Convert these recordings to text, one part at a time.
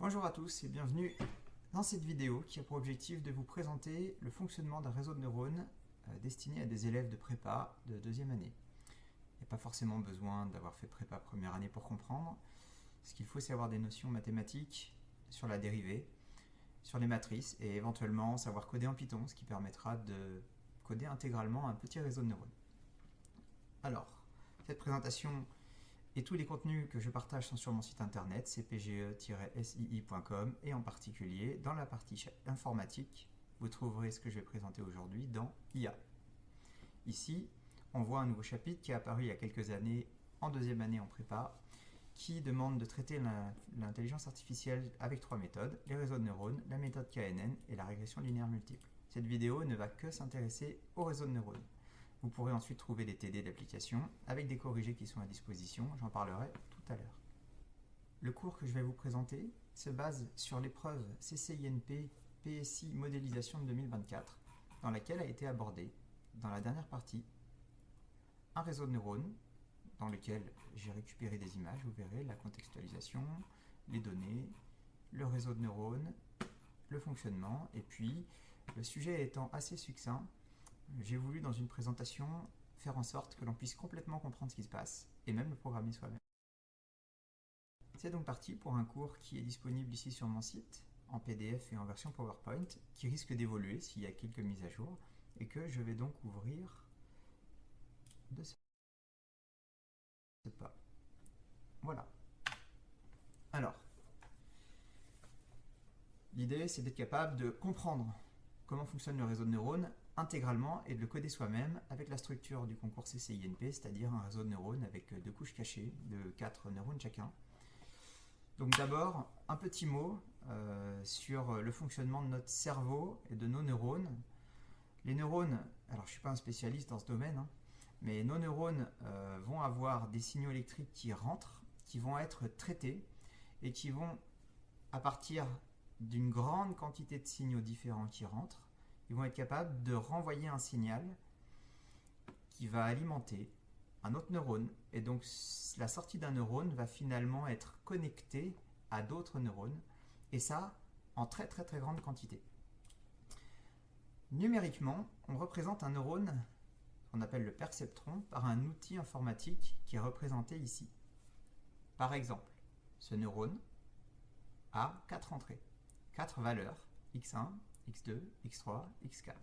Bonjour à tous et bienvenue dans cette vidéo qui a pour objectif de vous présenter le fonctionnement d'un réseau de neurones destiné à des élèves de prépa de deuxième année. Il n'y a pas forcément besoin d'avoir fait prépa première année pour comprendre. Ce qu'il faut, c'est avoir des notions mathématiques sur la dérivée, sur les matrices et éventuellement savoir coder en Python, ce qui permettra de coder intégralement un petit réseau de neurones. Alors, cette présentation et tous les contenus que je partage sont sur mon site internet cpge-sii.com et en particulier dans la partie informatique, vous trouverez ce que je vais présenter aujourd'hui dans IA. Ici, on voit un nouveau chapitre qui est apparu il y a quelques années en deuxième année en prépa qui demande de traiter l'intelligence artificielle avec trois méthodes, les réseaux de neurones, la méthode KNN et la régression linéaire multiple. Cette vidéo ne va que s'intéresser aux réseaux de neurones. Vous pourrez ensuite trouver des TD d'application avec des corrigés qui sont à disposition, j'en parlerai tout à l'heure. Le cours que je vais vous présenter se base sur l'épreuve CCINP PSI modélisation de 2024, dans laquelle a été abordé, dans la dernière partie, un réseau de neurones, dans lequel j'ai récupéré des images, vous verrez la contextualisation, les données, le réseau de neurones, le fonctionnement, et puis, le sujet étant assez succinct, j'ai voulu dans une présentation faire en sorte que l'on puisse complètement comprendre ce qui se passe et même le programmer soi-même. C'est donc parti pour un cours qui est disponible ici sur mon site en PDF et en version PowerPoint qui risque d'évoluer s'il y a quelques mises à jour et que je vais donc ouvrir de ce pas. Voilà. Alors, l'idée c'est d'être capable de comprendre comment fonctionne le réseau de neurones intégralement et de le coder soi-même avec la structure du concours CCINP, c'est-à-dire un réseau de neurones avec deux couches cachées de 4 neurones chacun. Donc d'abord, un petit mot sur le fonctionnement de notre cerveau et de nos neurones. Les neurones, alors je ne suis pas un spécialiste dans ce domaine, mais nos neurones vont avoir des signaux électriques qui rentrent, qui vont être traités et qui vont, à partir d'une grande quantité de signaux différents qui rentrent, ils vont être capables de renvoyer un signal qui va alimenter un autre neurone. Et donc la sortie d'un neurone va finalement être connectée à d'autres neurones. Et ça, en très très très grande quantité. Numériquement, on représente un neurone qu'on appelle le perceptron par un outil informatique qui est représenté ici. Par exemple, ce neurone a 4 entrées, 4 valeurs, x1, x2, x3, x4.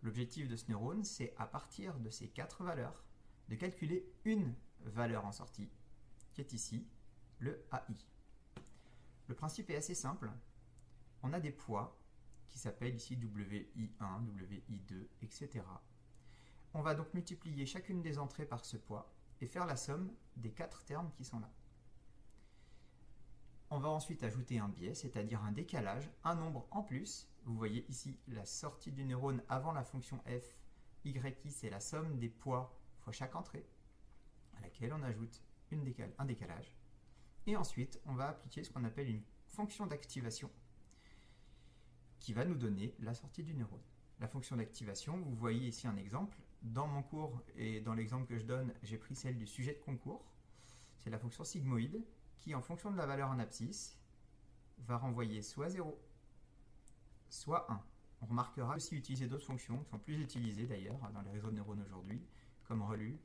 L'objectif de ce neurone, c'est à partir de ces 4 valeurs, de calculer une valeur en sortie, qui est ici le AI. Le principe est assez simple. On a des poids qui s'appellent ici WI1, WI2, etc. On va donc multiplier chacune des entrées par ce poids et faire la somme des 4 termes qui sont là. On va ensuite ajouter un biais, c'est-à-dire un décalage, un nombre en plus. Vous voyez ici la sortie du neurone avant la fonction f, yi, c'est la somme des poids fois chaque entrée, à laquelle on ajoute un décalage. Et ensuite, on va appliquer ce qu'on appelle une fonction d'activation qui va nous donner la sortie du neurone. La fonction d'activation, vous voyez ici un exemple. Dans mon cours et dans l'exemple que je donne, j'ai pris celle du sujet de concours. C'est la fonction sigmoïde qui, en fonction de la valeur en abscisse, va renvoyer soit 0, soit 1. On remarquera aussi utiliser d'autres fonctions qui sont plus utilisées d'ailleurs dans les réseaux de neurones aujourd'hui, comme relu,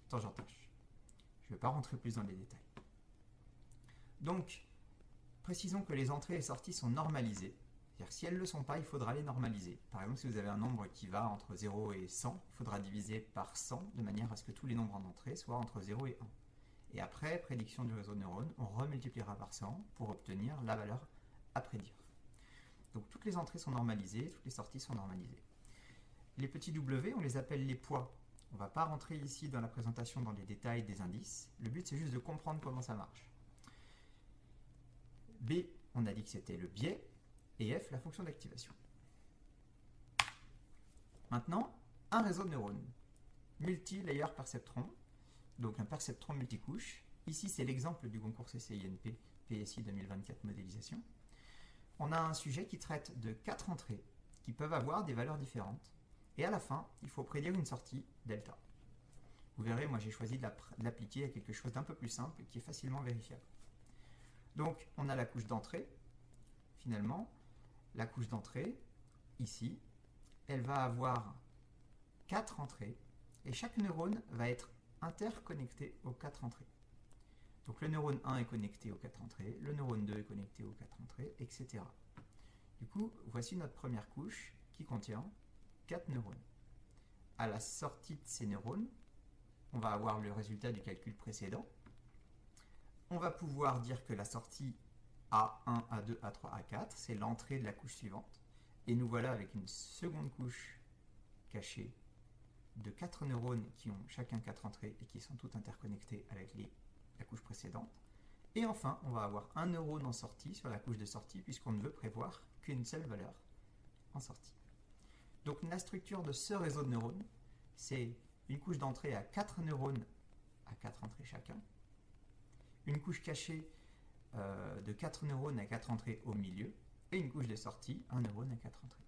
tangent-tâche. Je ne vais pas rentrer plus dans les détails. Donc, précisons que les entrées et sorties sont normalisées. C'est-à-dire que si elles ne le sont pas, il faudra les normaliser. Par exemple, si vous avez un nombre qui va entre 0 et 100, il faudra diviser par 100 de manière à ce que tous les nombres en entrée soient entre 0 et 1. Et après prédiction du réseau de neurones, on remultipliera par 100 pour obtenir la valeur à prédire. Donc toutes les entrées sont normalisées, toutes les sorties sont normalisées. Les petits W, on les appelle les poids. On ne va pas rentrer ici dans la présentation dans les détails des indices. Le but, c'est juste de comprendre comment ça marche. B, on a dit que c'était le biais, et F, la fonction d'activation. Maintenant, un réseau de neurones. Multi-layer perceptron, donc un perceptron multicouche. Ici, c'est l'exemple du concours CCINP PSI 2024 modélisation. On a un sujet qui traite de 4 entrées qui peuvent avoir des valeurs différentes. Et à la fin, il faut prédire une sortie delta. Vous verrez, moi j'ai choisi de l'appliquer à quelque chose d'un peu plus simple qui est facilement vérifiable. Donc on a la couche d'entrée, finalement. La couche d'entrée, ici, elle va avoir 4 entrées et chaque neurone va être interconnecté aux 4 entrées. Donc le neurone 1 est connecté aux 4 entrées, le neurone 2 est connecté aux 4 entrées, etc. Du coup, voici notre première couche qui contient 4 neurones. À la sortie de ces neurones, on va avoir le résultat du calcul précédent. On va pouvoir dire que la sortie A1, A2, A3, A4, c'est l'entrée de la couche suivante. Et nous voilà avec une seconde couche cachée de 4 neurones qui ont chacun 4 entrées et qui sont toutes interconnectées avec la couche précédente. Et enfin, on va avoir un neurone en sortie sur la couche de sortie puisqu'on ne veut prévoir qu'une seule valeur en sortie. Donc la structure de ce réseau de neurones, c'est une couche d'entrée à 4 neurones à 4 entrées chacun, une couche cachée de 4 neurones à 4 entrées au milieu, et une couche de sortie, un neurone à 4 entrées.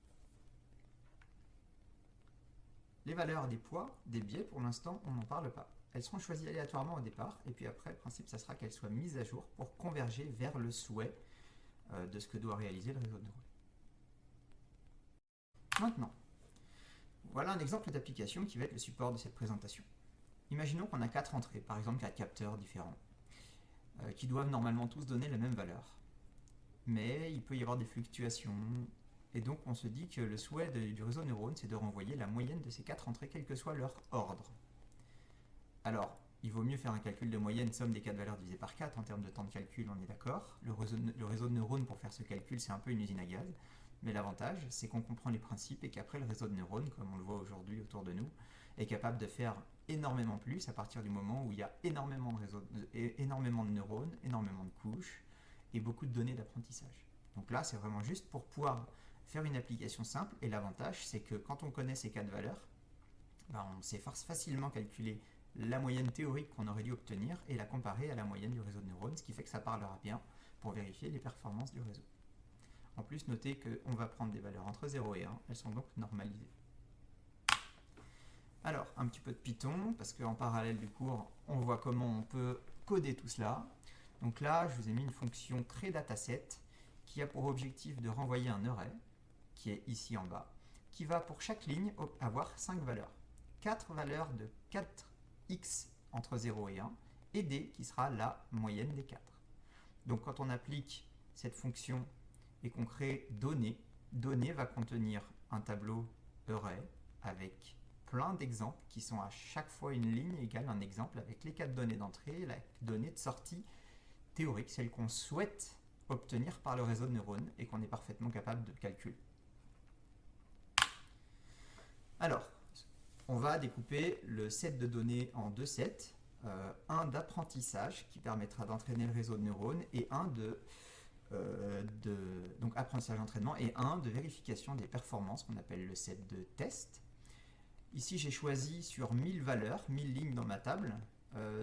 Les valeurs des poids, des biais, pour l'instant, on n'en parle pas. Elles seront choisies aléatoirement au départ, et puis après, le principe, ça sera qu'elles soient mises à jour pour converger vers le souhait de ce que doit réaliser le réseau de neurones. Maintenant, voilà un exemple d'application qui va être le support de cette présentation. Imaginons qu'on a 4 entrées, par exemple 4 capteurs différents, qui doivent normalement tous donner la même valeur. Mais il peut y avoir des fluctuations, et donc on se dit que le souhait du réseau de neurones, c'est de renvoyer la moyenne de ces 4 entrées, quel que soit leur ordre. Alors, il vaut mieux faire un calcul de moyenne, somme des 4 valeurs divisées par 4, en termes de temps de calcul, on est d'accord. Le réseau de neurones, pour faire ce calcul, c'est un peu une usine à gaz. Mais l'avantage, c'est qu'on comprend les principes et qu'après, le réseau de neurones, comme on le voit aujourd'hui autour de nous, est capable de faire énormément plus à partir du moment où il y a énormément de neurones, énormément de couches et beaucoup de données d'apprentissage. Donc là, c'est vraiment juste pour pouvoir faire une application simple. Et l'avantage, c'est que quand on connaît ces 4 valeurs, on sait facilement calculer la moyenne théorique qu'on aurait dû obtenir et la comparer à la moyenne du réseau de neurones, ce qui fait que ça parlera bien pour vérifier les performances du réseau. En plus, notez qu'on va prendre des valeurs entre 0 et 1, elles sont donc normalisées. Alors, un petit peu de Python, parce qu'en parallèle du cours, on voit comment on peut coder tout cela. Donc là, je vous ai mis une fonction creDataset qui a pour objectif de renvoyer un array, qui est ici en bas, qui va pour chaque ligne avoir 5 valeurs. 4 valeurs de 4x entre 0 et 1, et d qui sera la moyenne des 4. Donc quand on applique cette fonction et qu'on crée données, données va contenir un tableau array avec plein d'exemples qui sont à chaque fois une ligne égale un exemple avec les 4 données d'entrée et la donnée de sortie théorique, celle qu'on souhaite obtenir par le réseau de neurones et qu'on est parfaitement capable de calculer. Alors, on va découper le set de données en 2 sets, un d'apprentissage qui permettra d'entraîner le réseau de neurones et un donc apprentissage entraînement et un de vérification des performances qu'on appelle le set de test. Ici j'ai choisi sur 1000 valeurs, 1000 lignes dans ma table,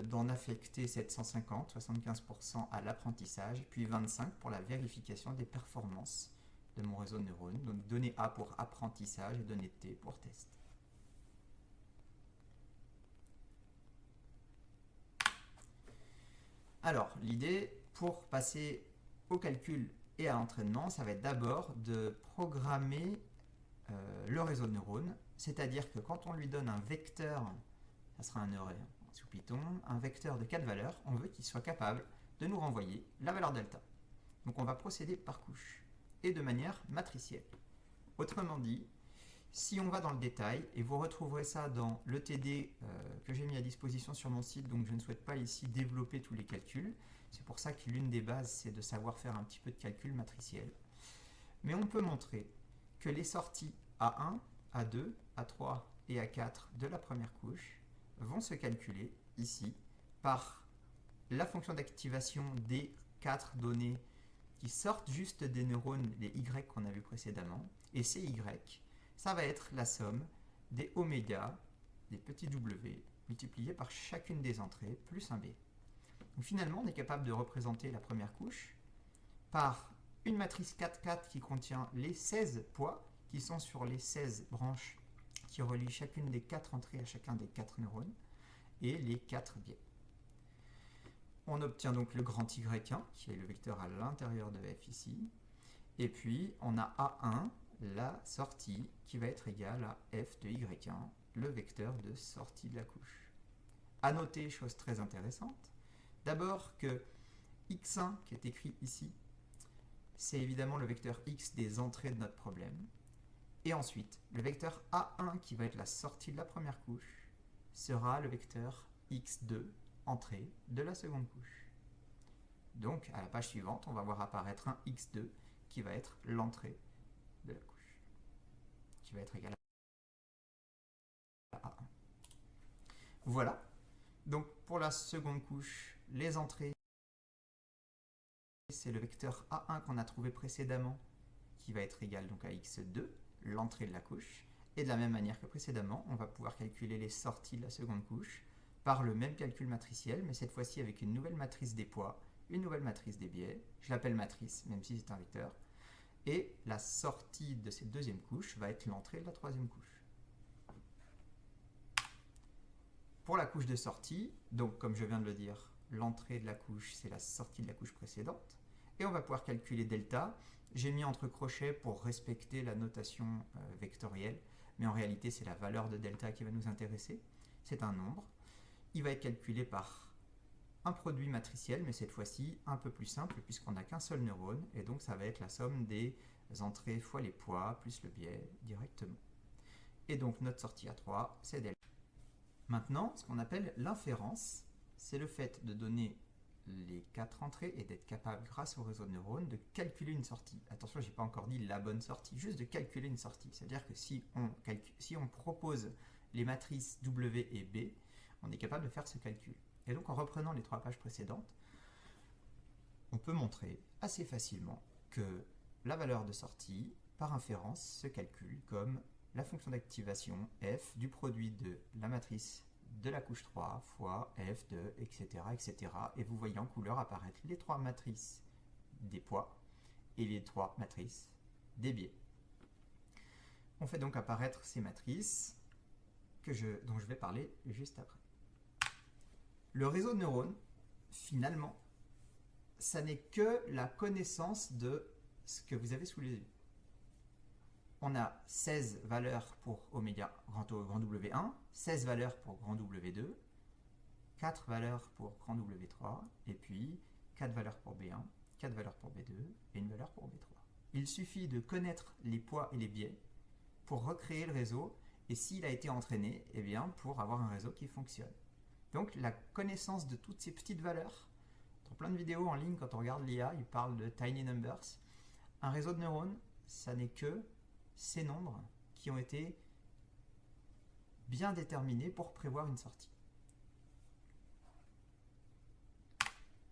d'en affecter 750, 75% à l'apprentissage, puis 25 pour la vérification des performances de mon réseau de neurones. Donc donnée A pour apprentissage et donnée T pour test. Alors, l'idée pour passer au calcul et à l'entraînement, ça va être d'abord de programmer le réseau de neurones, c'est-à-dire que quand on lui donne un vecteur, ça sera un array sous Python, un vecteur de 4 valeurs, on veut qu'il soit capable de nous renvoyer la valeur delta. Donc on va procéder par couche et de manière matricielle. Autrement dit, si on va dans le détail, et vous retrouverez ça dans le TD que j'ai mis à disposition sur mon site, donc je ne souhaite pas ici développer tous les calculs, c'est pour ça que l'une des bases c'est de savoir faire un petit peu de calcul matriciel. Mais on peut montrer que les sorties A1, A2, A3 et A4 de la première couche vont se calculer ici par la fonction d'activation des 4 données qui sortent juste des neurones, les Y qu'on a vu précédemment, et ces Y, ça va être la somme des oméga, des petits W, multipliés par chacune des entrées, plus un B. Donc finalement, on est capable de représenter la première couche par une matrice 4-4 qui contient les 16 poids qui sont sur les 16 branches qui relient chacune des 4 entrées à chacun des 4 neurones et les 4 biais. On obtient donc le grand Y1, qui est le vecteur à l'intérieur de f ici. Et puis, on a A1, la sortie, qui va être égale à f de Y1, le vecteur de sortie de la couche. À noter, chose très intéressante, d'abord que X1, qui est écrit ici, c'est évidemment le vecteur X des entrées de notre problème. Et ensuite, le vecteur A1, qui va être la sortie de la première couche, sera le vecteur X2, entrée de la seconde couche. Donc, à la page suivante, on va voir apparaître un X2 qui va être l'entrée de la couche, qui va être égal à A1. Voilà. Donc, pour la seconde couche, les entrées, c'est le vecteur A1 qu'on a trouvé précédemment, qui va être égal donc à X2, l'entrée de la couche. Et de la même manière que précédemment, on va pouvoir calculer les sorties de la seconde couche par le même calcul matriciel, mais cette fois-ci avec une nouvelle matrice des poids, une nouvelle matrice des biais. Je l'appelle matrice, même si c'est un vecteur. Et la sortie de cette deuxième couche va être l'entrée de la troisième couche. Pour la couche de sortie, donc comme je viens de le dire, l'entrée de la couche, c'est la sortie de la couche précédente. Et on va pouvoir calculer delta. J'ai mis entre crochets pour respecter la notation vectorielle, mais en réalité, c'est la valeur de delta qui va nous intéresser. C'est un nombre. Il va être calculé par un produit matriciel, mais cette fois-ci un peu plus simple, puisqu'on n'a qu'un seul neurone, et donc ça va être la somme des entrées fois les poids, plus le biais directement. Et donc notre sortie à 3, c'est delta. Maintenant, ce qu'on appelle l'inférence, c'est le fait de donner les 4 entrées et d'être capable, grâce au réseau de neurones, de calculer une sortie. Attention, je n'ai pas encore dit la bonne sortie, juste de calculer une sortie. C'est-à-dire que si on propose les matrices W et B, on est capable de faire ce calcul. Et donc, en reprenant les 3 pages précédentes, on peut montrer assez facilement que la valeur de sortie, par inférence, se calcule comme la fonction d'activation f du produit de la matrice de la couche 3 fois f de, etc., etc. Et vous voyez en couleur apparaître les 3 matrices des poids et les 3 matrices des biais. On fait donc apparaître ces matrices dont je vais parler juste après. Le réseau de neurones, finalement, ça n'est que la connaissance de ce que vous avez sous les yeux. On a 16 valeurs pour oméga grand W1, 16 valeurs pour grand W2, 4 valeurs pour grand W3, et puis 4 valeurs pour B1, 4 valeurs pour B2 et une valeur pour B3. Il suffit de connaître les poids et les biais pour recréer le réseau, et s'il a été entraîné, eh bien, pour avoir un réseau qui fonctionne. Donc la connaissance de toutes ces petites valeurs, dans plein de vidéos en ligne, quand on regarde l'IA, il parle de tiny numbers. Un réseau de neurones, ça n'est que ces nombres qui ont été bien déterminés pour prévoir une sortie.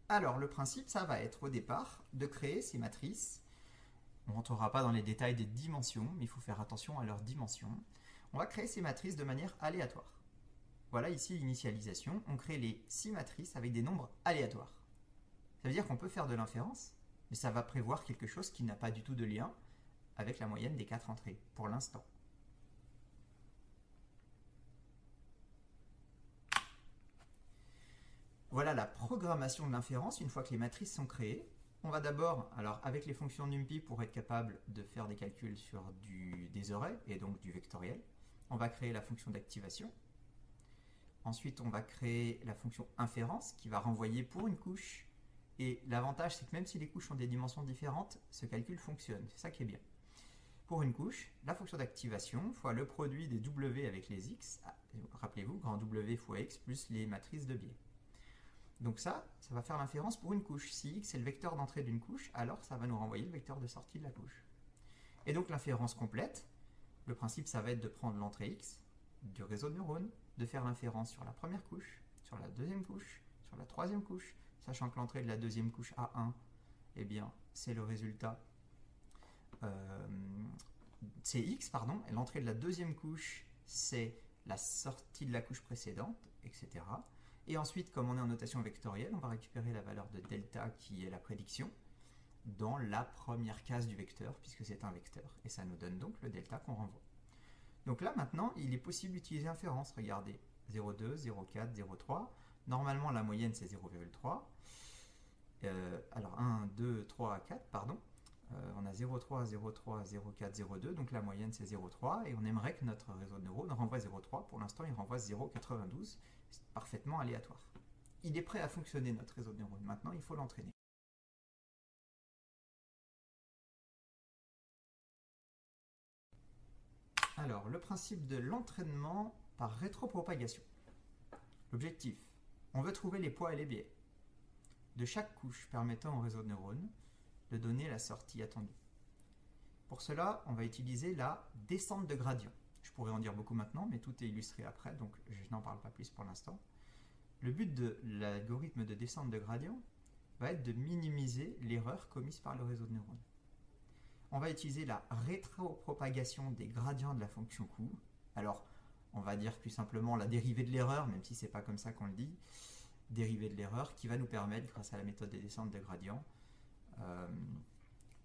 Alors, le principe, ça va être au départ de créer ces matrices. On ne rentrera pas dans les détails des dimensions, mais il faut faire attention à leurs dimensions. On va créer ces matrices de manière aléatoire. Voilà ici l'initialisation. On crée les 6 matrices avec des nombres aléatoires. Ça veut dire qu'on peut faire de l'inférence, mais ça va prévoir quelque chose qui n'a pas du tout de lien avec la moyenne des 4 entrées, pour l'instant. Voilà la programmation de l'inférence une fois que les matrices sont créées. On va d'abord, alors avec les fonctions NumPy, pour être capable de faire des calculs sur des arrays et donc du vectoriel, on va créer la fonction d'activation. Ensuite, on va créer la fonction inférence qui va renvoyer pour une couche. Et l'avantage, c'est que même si les couches ont des dimensions différentes, ce calcul fonctionne. C'est ça qui est bien. Pour une couche, la fonction d'activation fois le produit des W avec les X, rappelez-vous, grand W fois X plus les matrices de biais. Donc ça va faire l'inférence pour une couche. Si X est le vecteur d'entrée d'une couche, alors ça va nous renvoyer le vecteur de sortie de la couche. Et donc l'inférence complète, le principe, ça va être de prendre l'entrée X du réseau de neurones, de faire l'inférence sur la première couche, sur la deuxième couche, sur la troisième couche, sachant que l'entrée de la deuxième couche A1, eh bien, c'est le résultat c'est X, pardon, et l'entrée de la deuxième couche, c'est la sortie de la couche précédente, etc. Et ensuite, comme on est en notation vectorielle, on va récupérer la valeur de delta, qui est la prédiction, dans la première case du vecteur, puisque c'est un vecteur. Et ça nous donne donc le delta qu'on renvoie. Donc là, maintenant, il est possible d'utiliser inférence. Regardez, 0,2, 0,4, 0,3. Normalement, la moyenne, c'est 0,3. Alors, 1, 2, 3, 4, pardon. On a 0,3, 0,3, 0,4, 0,2. Donc, la moyenne, c'est 0,3. Et on aimerait que notre réseau de neurones renvoie 0,3. Pour l'instant, il renvoie 0,92. C'est parfaitement aléatoire. Il est prêt à fonctionner, notre réseau de neurones. Maintenant, il faut l'entraîner. Alors, le principe de l'entraînement par rétropropagation. L'objectif, on veut trouver les poids et les biais de chaque couche permettant au réseau de neurones de donner la sortie attendue. Pour cela, on va utiliser la descente de gradient. Je pourrais en dire beaucoup maintenant, mais tout est illustré après, donc je n'en parle pas plus pour l'instant. Le but de l'algorithme de descente de gradient va être de minimiser l'erreur commise par le réseau de neurones. On va utiliser la rétropropagation des gradients de la fonction coût. Alors, on va dire plus simplement la dérivée de l'erreur, même si ce n'est pas comme ça qu'on le dit. Dérivée de l'erreur qui va nous permettre, grâce à la méthode des descentes de gradient,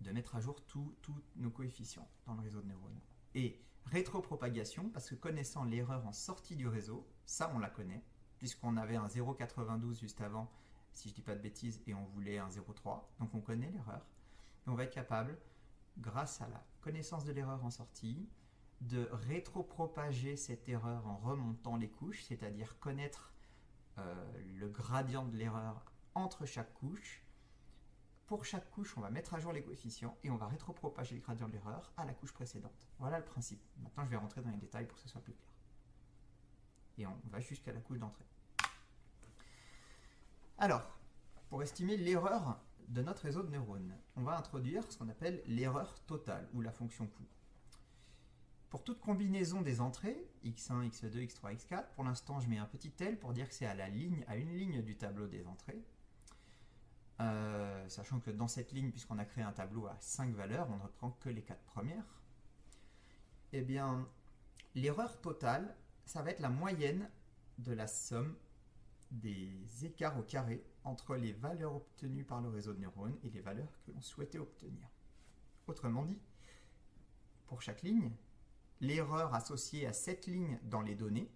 de mettre à jour tous nos coefficients dans le réseau de neurones. Et rétropropagation, parce que connaissant l'erreur en sortie du réseau, ça on la connaît, puisqu'on avait un 0,92 juste avant, si je ne dis pas de bêtises, et on voulait un 0,3, donc on connaît l'erreur. Et on va être capable, grâce à la connaissance de l'erreur en sortie, de rétropropager cette erreur en remontant les couches, c'est-à-dire connaître le gradient de l'erreur entre chaque couche. Pour chaque couche, on va mettre à jour les coefficients et on va rétropropager le gradient de l'erreur à la couche précédente. Voilà le principe. Maintenant, je vais rentrer dans les détails pour que ce soit plus clair. Et on va jusqu'à la couche d'entrée. Alors, pour estimer l'erreur de notre réseau de neurones, on va introduire ce qu'on appelle l'erreur totale ou la fonction coût. Pour toute combinaison des entrées, x1, x2, x3, x4, pour l'instant je mets un petit L pour dire que c'est à une ligne du tableau des entrées. Sachant que dans cette ligne, puisqu'on a créé un tableau à 5 valeurs, on ne reprend que les 4 premières. Eh bien, l'erreur totale, ça va être la moyenne de la somme des écarts au carré entre les valeurs obtenues par le réseau de neurones et les valeurs que l'on souhaitait obtenir. Autrement dit, pour chaque ligne, l'erreur associée à cette ligne dans les données,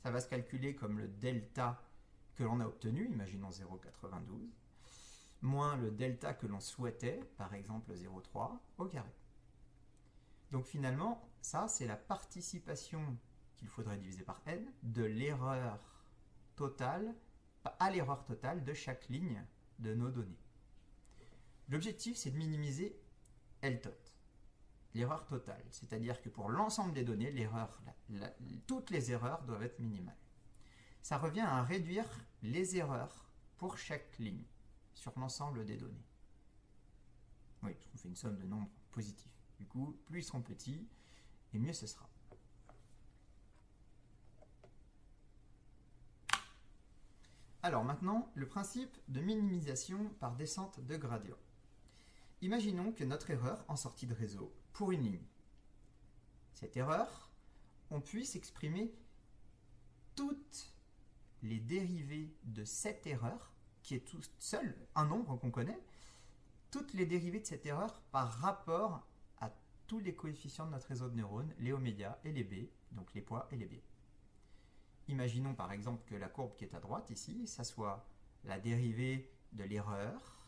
ça va se calculer comme le delta que l'on a obtenu, imaginons 0,92, moins le delta que l'on souhaitait, par exemple 0,3, au carré. Donc finalement, ça c'est la participation qu'il faudrait diviser par n de l'erreur totale à l'erreur totale de chaque ligne de nos données. L'objectif c'est de minimiser L-tot, l'erreur totale, c'est-à-dire que pour l'ensemble des données, toutes les erreurs doivent être minimales. Ça revient à réduire les erreurs pour chaque ligne sur l'ensemble des données. Oui, parce qu'on fait une somme de nombres positifs. Du coup, plus ils seront petits, et mieux ce sera. Alors maintenant, le principe de minimisation par descente de gradient. Imaginons que notre erreur en sortie de réseau pour une ligne. Cette erreur, on puisse exprimer toutes les dérivées de cette erreur, qui est tout seul un nombre qu'on connaît, toutes les dérivées de cette erreur par rapport à tous les coefficients de notre réseau de neurones, les oméga et les b, donc les poids et les biais. Imaginons par exemple que la courbe qui est à droite ici, ça soit la dérivée de l'erreur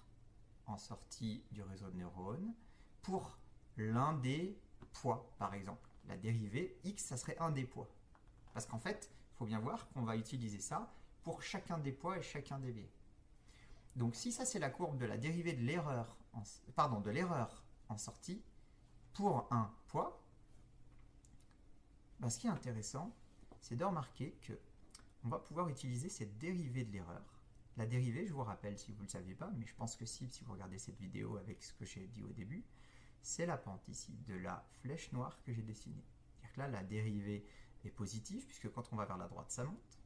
en sortie du réseau de neurones pour l'un des poids, par exemple. La dérivée x, ça serait un des poids. Parce qu'en fait, il faut bien voir qu'on va utiliser ça pour chacun des poids et chacun des biais. Donc si ça c'est la courbe de la dérivée de l'erreur en sortie pour un poids, ce qui est intéressant, c'est de remarquer qu'on va pouvoir utiliser cette dérivée de l'erreur. La dérivée, je vous rappelle si vous ne le saviez pas, mais je pense que si vous regardez cette vidéo avec ce que j'ai dit au début, c'est la pente ici de la flèche noire que j'ai dessinée. C'est-à-dire que là, la dérivée est positive, puisque quand on va vers la droite, ça monte.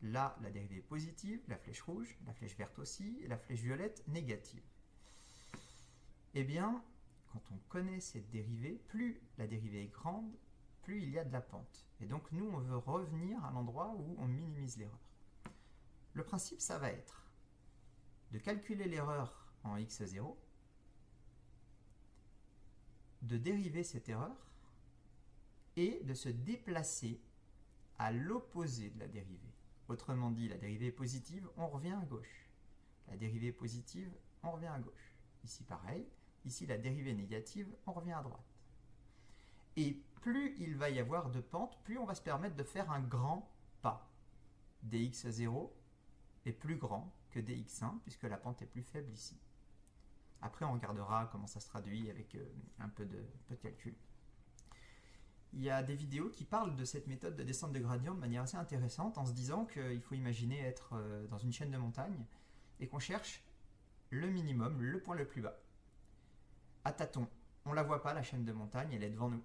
Là, la dérivée est positive, la flèche rouge, la flèche verte aussi, et la flèche violette négative. Eh bien, quand on connaît cette dérivée, plus la dérivée est grande, plus il y a de la pente. Et donc, nous, on veut revenir à l'endroit où on minimise l'erreur. Le principe, ça va être de calculer l'erreur en x0, de dériver cette erreur et de se déplacer à l'opposé de la dérivée, Autrement dit, la dérivée est positive, on revient à gauche. La dérivée est positive, on revient à gauche. Ici pareil, ici la dérivée est négative, on revient à droite. Et plus il va y avoir de pentes, plus on va se permettre de faire un grand pas. dx0 est plus grand que dx1, puisque la pente est plus faible ici. Après, on regardera comment ça se traduit avec un peu de calcul. Il y a des vidéos qui parlent de cette méthode de descente de gradient de manière assez intéressante, en se disant qu'il faut imaginer être dans une chaîne de montagne et qu'on cherche le minimum, le point le plus bas. À tâtons, on ne la voit pas, la chaîne de montagne, elle est devant nous.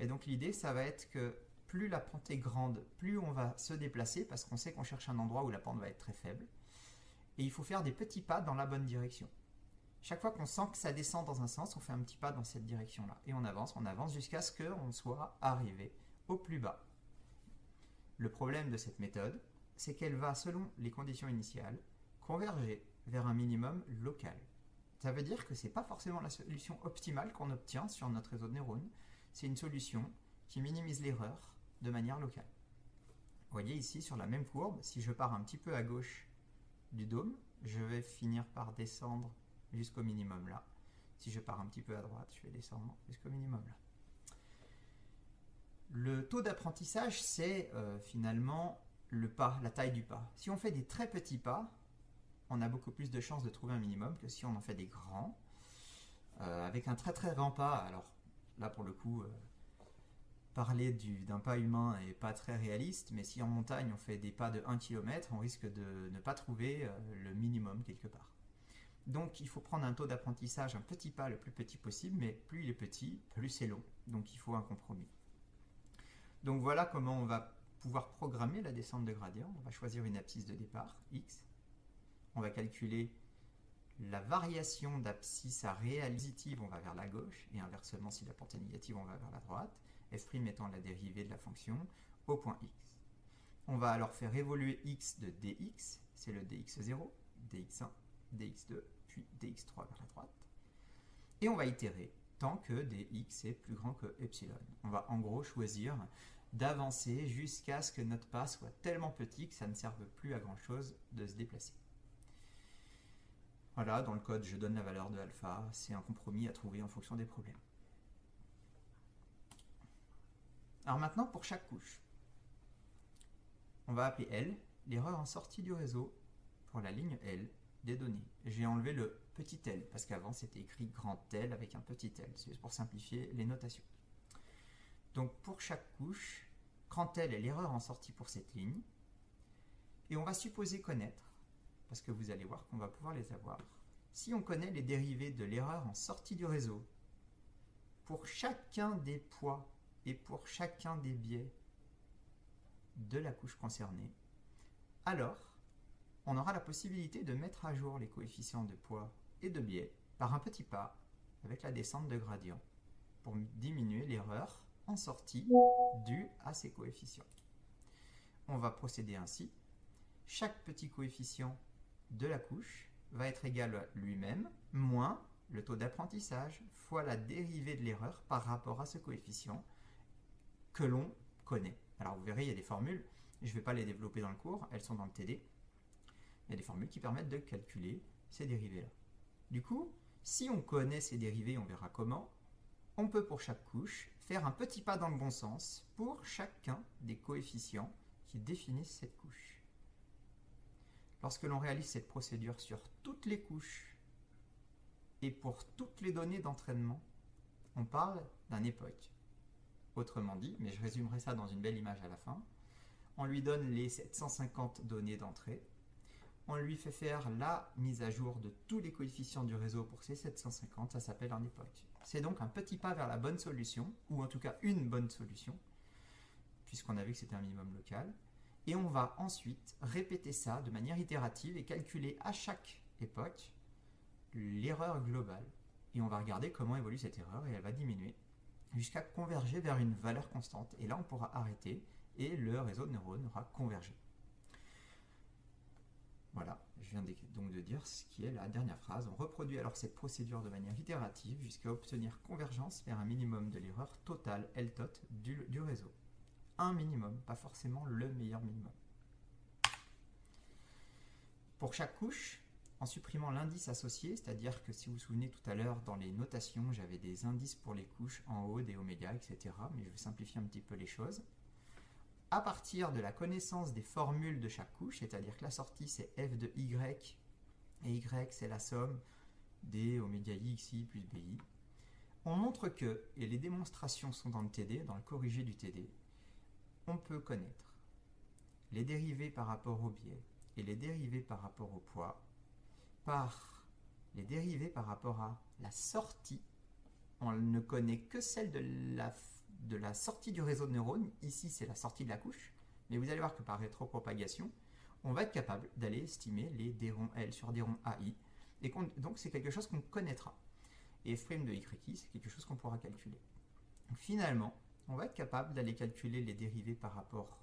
Et donc l'idée, ça va être que plus la pente est grande, plus on va se déplacer, parce qu'on sait qu'on cherche un endroit où la pente va être très faible. Et il faut faire des petits pas dans la bonne direction. Chaque fois qu'on sent que ça descend dans un sens, on fait un petit pas dans cette direction-là. Et on avance jusqu'à ce qu'on soit arrivé au plus bas. Le problème de cette méthode, c'est qu'elle va, selon les conditions initiales, converger vers un minimum local. Ça veut dire que ce n'est pas forcément la solution optimale qu'on obtient sur notre réseau de neurones. C'est une solution qui minimise l'erreur de manière locale. Vous voyez ici, sur la même courbe, si je pars un petit peu à gauche du dôme, je vais finir par descendre jusqu'au minimum là. Si je pars un petit peu à droite, je vais descendre jusqu'au minimum là. Le taux d'apprentissage, c'est finalement le pas, la taille du pas. Si on fait des très petits pas, on a beaucoup plus de chances de trouver un minimum que si on en fait des grands. Avec un très très grand pas, alors là pour le coup, parler d'un pas humain n'est pas très réaliste, mais si en montagne on fait des pas de 1 km, on risque de ne pas trouver le minimum quelque part. Donc il faut prendre un taux d'apprentissage, un petit pas le plus petit possible, mais plus il est petit, plus c'est long. Donc il faut un compromis. Donc voilà comment on va pouvoir programmer la descente de gradient. On va choisir une abscisse de départ, x. On va calculer la variation d'abscisse à réelle positive, on va vers la gauche, et inversement, si la pente est négative, on va vers la droite, f' étant la dérivée de la fonction au point x. On va alors faire évoluer x de dx, c'est le dx0, dx1, dx2, puis dx3 vers la droite. Et on va itérer tant que dx est plus grand que epsilon. On va en gros choisir d'avancer jusqu'à ce que notre pas soit tellement petit que ça ne serve plus à grand chose de se déplacer. Voilà, dans le code, je donne la valeur de alpha. C'est un compromis à trouver en fonction des problèmes. Alors maintenant, pour chaque couche, on va appeler L l'erreur en sortie du réseau pour la ligne L des données. J'ai enlevé le petit l, parce qu'avant c'était écrit grand L avec un petit l. C'est pour simplifier les notations. Donc pour chaque couche, grand L est l'erreur en sortie pour cette ligne. Et on va supposer connaître, parce que vous allez voir qu'on va pouvoir les avoir. Si on connaît les dérivées de l'erreur en sortie du réseau, pour chacun des poids et pour chacun des biais de la couche concernée, alors on aura la possibilité de mettre à jour les coefficients de poids et de biais par un petit pas avec la descente de gradient pour diminuer l'erreur en sortie due à ces coefficients. On va procéder ainsi. Chaque petit coefficient de la couche va être égal à lui-même moins le taux d'apprentissage fois la dérivée de l'erreur par rapport à ce coefficient que l'on connaît. Alors vous verrez, il y a des formules, je ne vais pas les développer dans le cours, elles sont dans le TD. Il y a des formules qui permettent de calculer ces dérivées-là. Du coup, si on connaît ces dérivées, on verra comment, on peut pour chaque couche faire un petit pas dans le bon sens pour chacun des coefficients qui définissent cette couche. Lorsque l'on réalise cette procédure sur toutes les couches et pour toutes les données d'entraînement, on parle d'un époque. Autrement dit, mais je résumerai ça dans une belle image à la fin, on lui donne les 750 données d'entrée, on lui fait faire la mise à jour de tous les coefficients du réseau pour ces 750, ça s'appelle un époque. C'est donc un petit pas vers la bonne solution, ou en tout cas une bonne solution, puisqu'on a vu que c'était un minimum local. Et on va ensuite répéter ça de manière itérative et calculer à chaque époque l'erreur globale. Et on va regarder comment évolue cette erreur et elle va diminuer jusqu'à converger vers une valeur constante. Et là, on pourra arrêter et le réseau de neurones aura convergé. Voilà, je viens donc de dire ce qui est la dernière phrase. On reproduit alors cette procédure de manière itérative jusqu'à obtenir convergence vers un minimum de l'erreur totale LTOT du réseau. Un minimum, pas forcément le meilleur minimum. Pour chaque couche, en supprimant l'indice associé, c'est-à-dire que si vous vous souvenez tout à l'heure dans les notations, j'avais des indices pour les couches en haut, des oméga, etc. Mais je vais simplifier un petit peu les choses. À partir de la connaissance des formules de chaque couche, c'est-à-dire que la sortie c'est f de y, et y c'est la somme des oméga i, xi plus bi, on montre que, et les démonstrations sont dans le TD, dans le corrigé du TD, on peut connaître les dérivés par rapport au biais et les dérivés par rapport au poids par les dérivés par rapport à la sortie. On ne connaît que celle de la sortie du réseau de neurones. Ici, c'est la sortie de la couche. Mais vous allez voir que par rétropropagation, on va être capable d'aller estimer les d rond L sur d rond AI. Et donc, c'est quelque chose qu'on connaîtra. Et f' de y, c'est quelque chose qu'on pourra calculer. Donc, finalement, on va être capable d'aller calculer les dérivés par rapport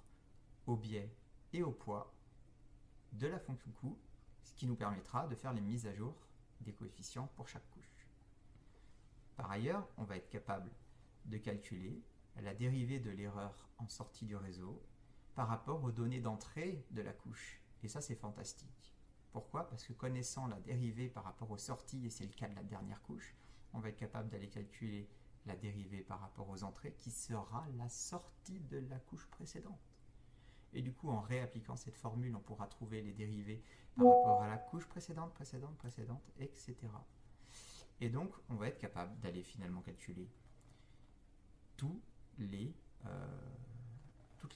au biais et au poids de la fonction coût, ce qui nous permettra de faire les mises à jour des coefficients pour chaque couche. Par ailleurs, on va être capable de calculer la dérivée de l'erreur en sortie du réseau par rapport aux données d'entrée de la couche. Et ça, c'est fantastique. Pourquoi? Parce que connaissant la dérivée par rapport aux sorties, et c'est le cas de la dernière couche, on va être capable d'aller calculer la dérivée par rapport aux entrées, qui sera la sortie de la couche précédente. Et du coup, en réappliquant cette formule, on pourra trouver les dérivés par rapport à la couche précédente, etc. Et donc, on va être capable d'aller finalement calculer toutes les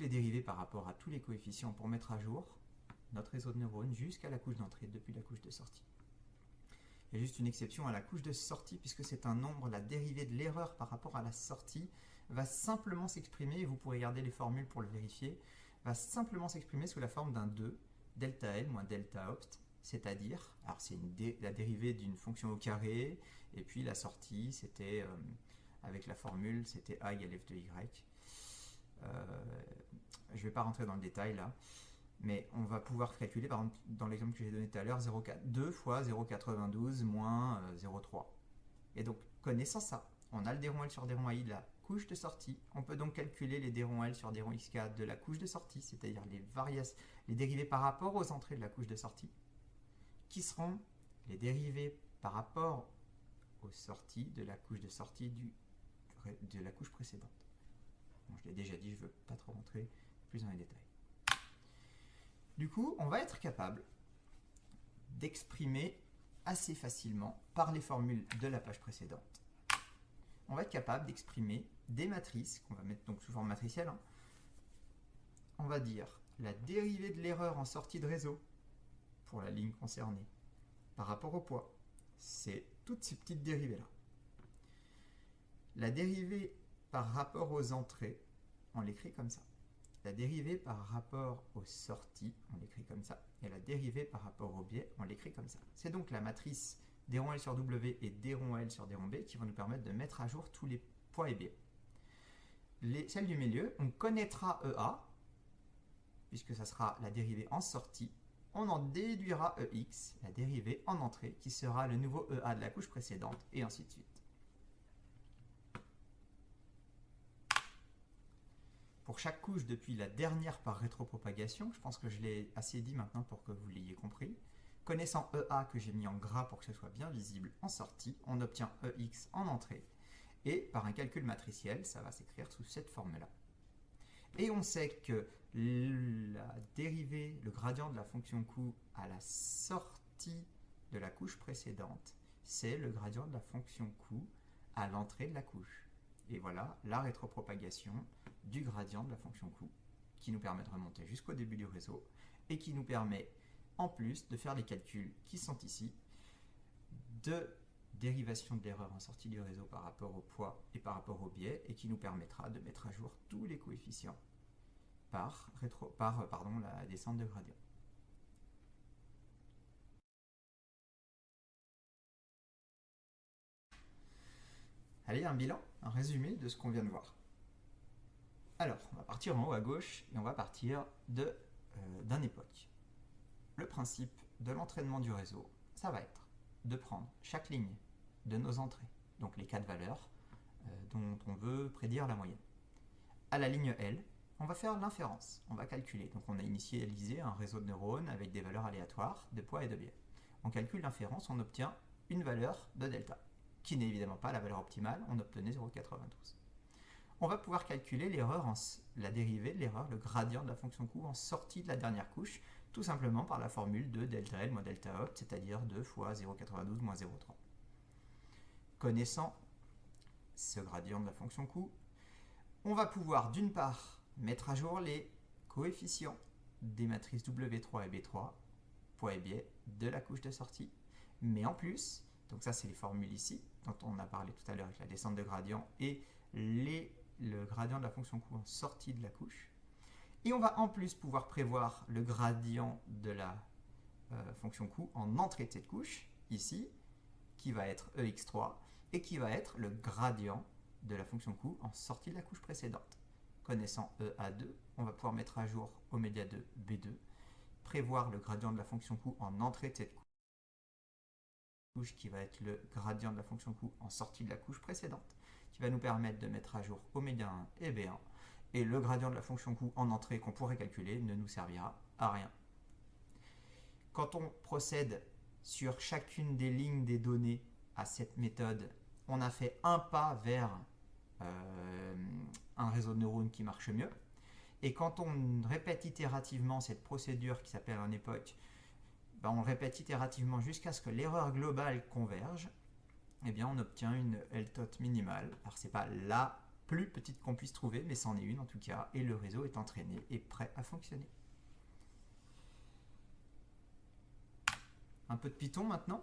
dérivées par rapport à tous les coefficients pour mettre à jour notre réseau de neurones jusqu'à la couche d'entrée, depuis la couche de sortie. Il y a juste une exception à la couche de sortie, puisque c'est un nombre, la dérivée de l'erreur par rapport à la sortie va simplement s'exprimer, et vous pourrez regarder les formules pour le vérifier, va simplement s'exprimer sous la forme d'un 2, delta L moins delta opt, c'est-à-dire, alors c'est la dérivée d'une fonction au carré, et puis la sortie, c'était, avec la formule, c'était a égale f de y. Je ne vais pas rentrer dans le détail là, mais on va pouvoir calculer, par exemple, dans l'exemple que j'ai donné tout à l'heure, 2 fois 0,92 moins 0,3. Et donc, connaissant ça, on a le d rond L sur d rond AI de la couche de sortie. On peut donc calculer les d rond L sur d rond xk de la couche de sortie, c'est-à-dire les dérivés par rapport aux entrées de la couche de sortie, qui seront les dérivés par rapport aux sorties de la couche de sortie de la couche précédente. Bon, je l'ai déjà dit, je ne veux pas trop rentrer plus dans les détails. Du coup, on va être capable d'exprimer assez facilement, par les formules de la page précédente, on va être capable d'exprimer des matrices, qu'on va mettre donc sous forme matricielle. On va dire la dérivée de l'erreur en sortie de réseau pour la ligne concernée par rapport au poids. C'est toutes ces petites dérivées-là. La dérivée par rapport aux entrées, on l'écrit comme ça. La dérivée par rapport aux sorties, on l'écrit comme ça. Et la dérivée par rapport au biais, on l'écrit comme ça. C'est donc la matrice d rond L sur W et d rond L sur d rond B qui vont nous permettre de mettre à jour tous les poids et biais. Celle du milieu, on connaîtra EA, puisque ça sera la dérivée en sortie. On en déduira EX, la dérivée en entrée, qui sera le nouveau EA de la couche précédente, et ainsi de suite. Pour chaque couche depuis la dernière par rétropropagation, je pense que je l'ai assez dit maintenant pour que vous l'ayez compris, connaissant EA que j'ai mis en gras pour que ce soit bien visible en sortie, on obtient EX en entrée, et par un calcul matriciel, ça va s'écrire sous cette forme-là. Et on sait que la dérivée, le gradient de la fonction coût à la sortie de la couche précédente, c'est le gradient de la fonction coût à l'entrée de la couche. Et voilà la rétropropagation du gradient de la fonction coût qui nous permet de remonter jusqu'au début du réseau et qui nous permet en plus de faire les calculs qui sont ici de dérivation de l'erreur en sortie du réseau par rapport au poids et par rapport au biais et qui nous permettra de mettre à jour tous les coefficients par la descente de gradient. Allez, un bilan, un résumé de ce qu'on vient de voir. Alors, on va partir en haut à gauche et on va partir d'un époque. Le principe de l'entraînement du réseau, ça va être de prendre chaque ligne de nos entrées, donc les 4 valeurs dont on veut prédire la moyenne. À la ligne L, on va faire l'inférence. On va calculer. Donc on a initialisé un réseau de neurones avec des valeurs aléatoires de poids et de biais. On calcule l'inférence, on obtient une valeur de delta, qui n'est évidemment pas la valeur optimale, on obtenait 0,92. On va pouvoir calculer l'erreur, la dérivée de l'erreur, le gradient de la fonction coût en sortie de la dernière couche, tout simplement par la formule de delta L moins delta opt, c'est-à-dire 2 fois 0,92 moins 0,3. Connaissant ce gradient de la fonction coût, on va pouvoir d'une part mettre à jour les coefficients des matrices W3 et B3, poids et biais, de la couche de sortie, mais en plus, donc ça c'est les formules ici, dont on a parlé tout à l'heure avec la descente de gradient et le gradient de la fonction coût en sortie de la couche. Et on va en plus pouvoir prévoir le gradient de la fonction coût en entrée de cette couche, ici, qui va être EX3, et qui va être le gradient de la fonction coût en sortie de la couche précédente. Connaissant EA2, on va pouvoir mettre à jour oméga 2 B2, prévoir le gradient de la fonction coût en entrée de cette couche, qui va être le gradient de la fonction coût en sortie de la couche précédente, qui va nous permettre de mettre à jour oméga 1 et B1, et le gradient de la fonction coût en entrée qu'on pourrait calculer ne nous servira à rien. Quand on procède sur chacune des lignes des données à cette méthode, on a fait un pas vers un réseau de neurones qui marche mieux. Et quand on répète itérativement cette procédure qui s'appelle un époque, on répète itérativement jusqu'à ce que l'erreur globale converge, eh bien on obtient une LTOT minimale. Alors c'est pas la plus petite qu'on puisse trouver, mais c'en est une en tout cas, et le réseau est entraîné et prêt à fonctionner. Un peu de Python maintenant.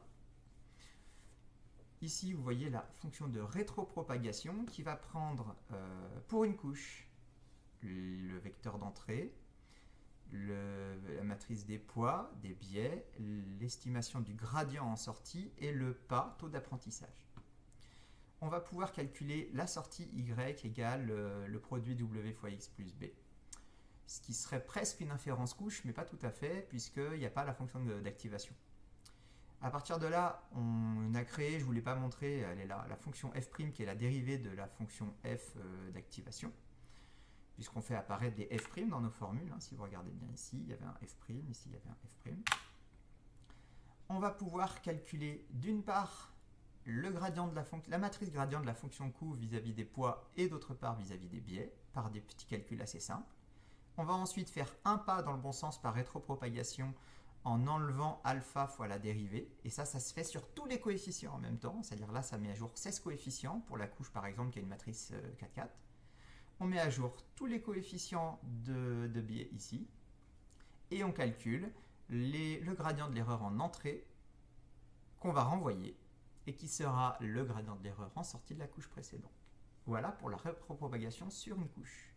Ici, vous voyez la fonction de rétropropagation qui va prendre pour une couche le vecteur d'entrée, la matrice des poids, des biais, l'estimation du gradient en sortie et le pas, taux d'apprentissage. On va pouvoir calculer la sortie y égale le produit w fois x plus b. Ce qui serait presque une inférence couche, mais pas tout à fait, puisqu'il n'y a pas la fonction d'activation. À partir de là, on a créé, je ne vous l'ai pas montré, elle est là, la fonction f' qui est la dérivée de la fonction f d'activation, puisqu'on fait apparaître des f' dans nos formules. Si vous regardez bien ici, il y avait un f', ici il y avait un f'. On va pouvoir calculer d'une part le gradient de la matrice gradient de la fonction coût vis-à-vis des poids et d'autre part vis-à-vis des biais, par des petits calculs assez simples. On va ensuite faire un pas dans le bon sens par rétropropagation en enlevant alpha fois la dérivée. Et ça se fait sur tous les coefficients en même temps. C'est-à-dire là, ça met à jour 16 coefficients pour la couche, par exemple, qui a une matrice 4,4. On met à jour tous les coefficients de biais ici. Et on calcule le gradient de l'erreur en entrée qu'on va renvoyer et qui sera le gradient de l'erreur en sortie de la couche précédente. Voilà pour la rétropropagation sur une couche.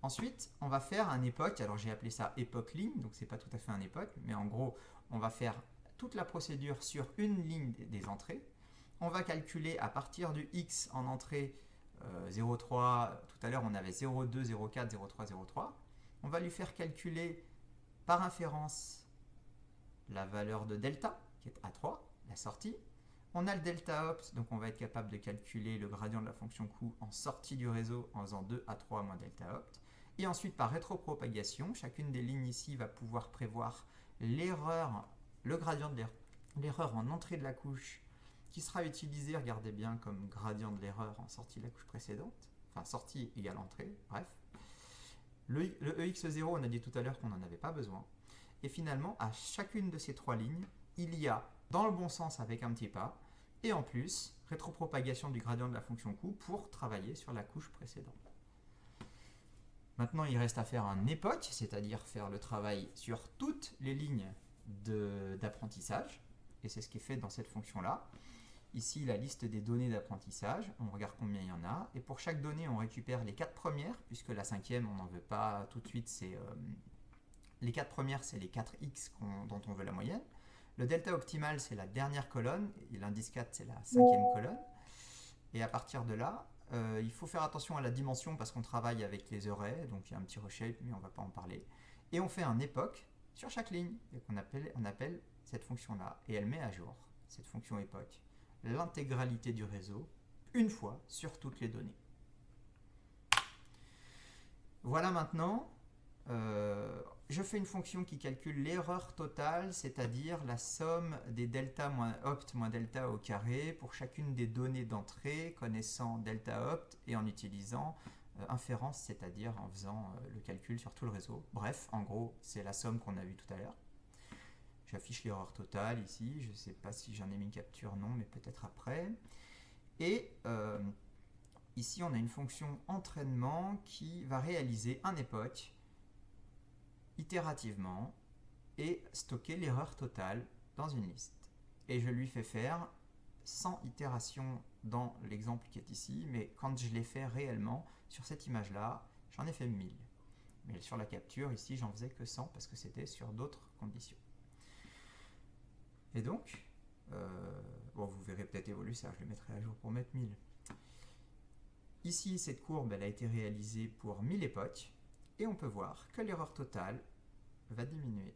Ensuite, on va faire un époque, alors j'ai appelé ça époque ligne, donc c'est pas tout à fait un époque, mais en gros, on va faire toute la procédure sur une ligne des entrées. On va calculer à partir du x en entrée 0,3, tout à l'heure on avait 0,2, 0,4, 0,3, 0,3. On va lui faire calculer par inférence la valeur de delta, qui est A3, la sortie. On a le delta opt, donc on va être capable de calculer le gradient de la fonction coût en sortie du réseau en faisant 2A3 moins delta opt. Et ensuite, par rétropropagation, chacune des lignes ici va pouvoir prévoir l'erreur, le gradient de l'erreur en entrée de la couche, qui sera utilisé, regardez bien, comme gradient de l'erreur en sortie de la couche précédente. Enfin, sortie égale entrée, bref. Le EX0, on a dit tout à l'heure qu'on n'en avait pas besoin. Et finalement, à chacune de ces trois lignes, il y a, dans le bon sens avec un petit pas, et en plus, rétropropagation du gradient de la fonction coût pour travailler sur la couche précédente. Maintenant, il reste à faire un époque, c'est-à-dire faire le travail sur toutes les lignes d'apprentissage. Et c'est ce qui est fait dans cette fonction-là. Ici, la liste des données d'apprentissage. On regarde combien il y en a. Et pour chaque donnée, on récupère les 4 premières, puisque la cinquième, on n'en veut pas tout de suite. Les 4 premières, c'est les 4x dont on veut la moyenne. Le delta optimal, c'est la dernière colonne. Et l'indice 4, c'est la cinquième colonne. Et à partir de là, il faut faire attention à la dimension parce qu'on travaille avec les arrays. Donc il y a un petit reshape, mais on ne va pas en parler. Et on fait un époque sur chaque ligne. Et on appelle cette fonction-là. Et elle met à jour, cette fonction époque, l'intégralité du réseau, une fois sur toutes les données. voilà maintenant, je fais une fonction qui calcule l'erreur totale, c'est-à-dire la somme des delta moins opt moins delta au carré pour chacune des données d'entrée connaissant delta opt et en utilisant inférence, c'est-à-dire en faisant le calcul sur tout le réseau. Bref, en gros, c'est la somme qu'on a vue tout à l'heure. J'affiche l'erreur totale ici, je ne sais pas si j'en ai mis une capture, non, mais peut-être après. Et ici, on a une fonction entraînement qui va réaliser un époque itérativement et stocker l'erreur totale dans une liste. Et je lui fais faire 100 itérations dans l'exemple qui est ici, mais quand je l'ai fait réellement sur cette image-là, j'en ai fait 1000. Mais sur la capture, ici, j'en faisais que 100 parce que c'était sur d'autres conditions. Et donc, bon, vous verrez peut-être évoluer ça, je le mettrai à jour pour mettre 1000. Ici, cette courbe, elle a été réalisée pour 1000 époques, et on peut voir que l'erreur totale va diminuer,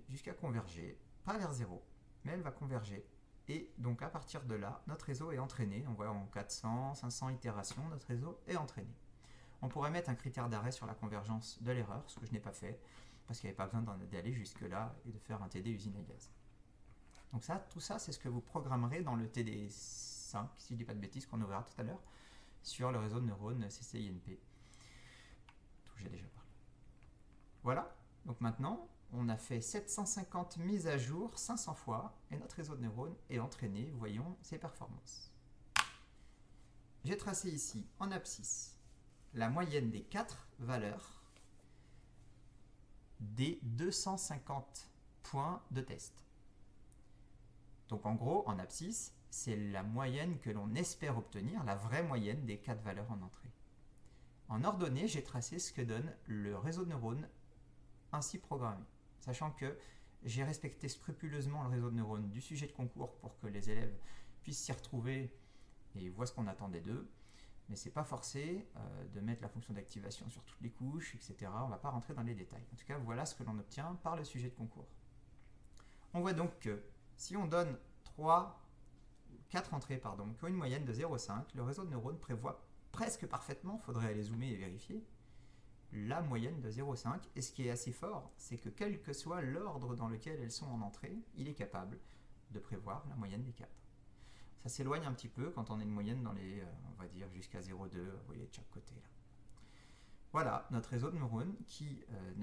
jusqu'à converger, pas vers 0, mais elle va converger. Et donc, à partir de là, notre réseau est entraîné. On voit en 400, 500 itérations, notre réseau est entraîné. On pourrait mettre un critère d'arrêt sur la convergence de l'erreur, ce que je n'ai pas fait, parce qu'il n'y avait pas besoin d'aller jusque-là et de faire un TD usine à gaz. Donc ça, tout ça, c'est ce que vous programmerez dans le TD5, si je ne dis pas de bêtises, qu'on ouvrira tout à l'heure, sur le réseau de neurones CCINP, dont j'ai déjà parlé. Voilà, donc maintenant, on a fait 750 mises à jour 500 fois, et notre réseau de neurones est entraîné, voyons ses performances. J'ai tracé ici, en abscisse, la moyenne des 4 valeurs des 250 points de test. Donc en gros, en abscisse, c'est la moyenne que l'on espère obtenir, la vraie moyenne des 4 valeurs en entrée. En ordonnée, j'ai tracé ce que donne le réseau de neurones ainsi programmé, sachant que j'ai respecté scrupuleusement le réseau de neurones du sujet de concours pour que les élèves puissent s'y retrouver et voient ce qu'on attendait d'eux. Mais ce n'est pas forcé de mettre la fonction d'activation sur toutes les couches, etc. On ne va pas rentrer dans les détails. En tout cas, voilà ce que l'on obtient par le sujet de concours. On voit donc que si on donne 4 entrées qui ont une moyenne de 0,5, le réseau de neurones prévoit presque parfaitement, il faudrait aller zoomer et vérifier, la moyenne de 0,5. Et ce qui est assez fort, c'est que quel que soit l'ordre dans lequel elles sont en entrée, il est capable de prévoir la moyenne des 4. Ça s'éloigne un petit peu quand on a une moyenne dans les, on va dire, jusqu'à 0,2, vous voyez, de chaque côté là. Voilà, notre réseau de neurones qui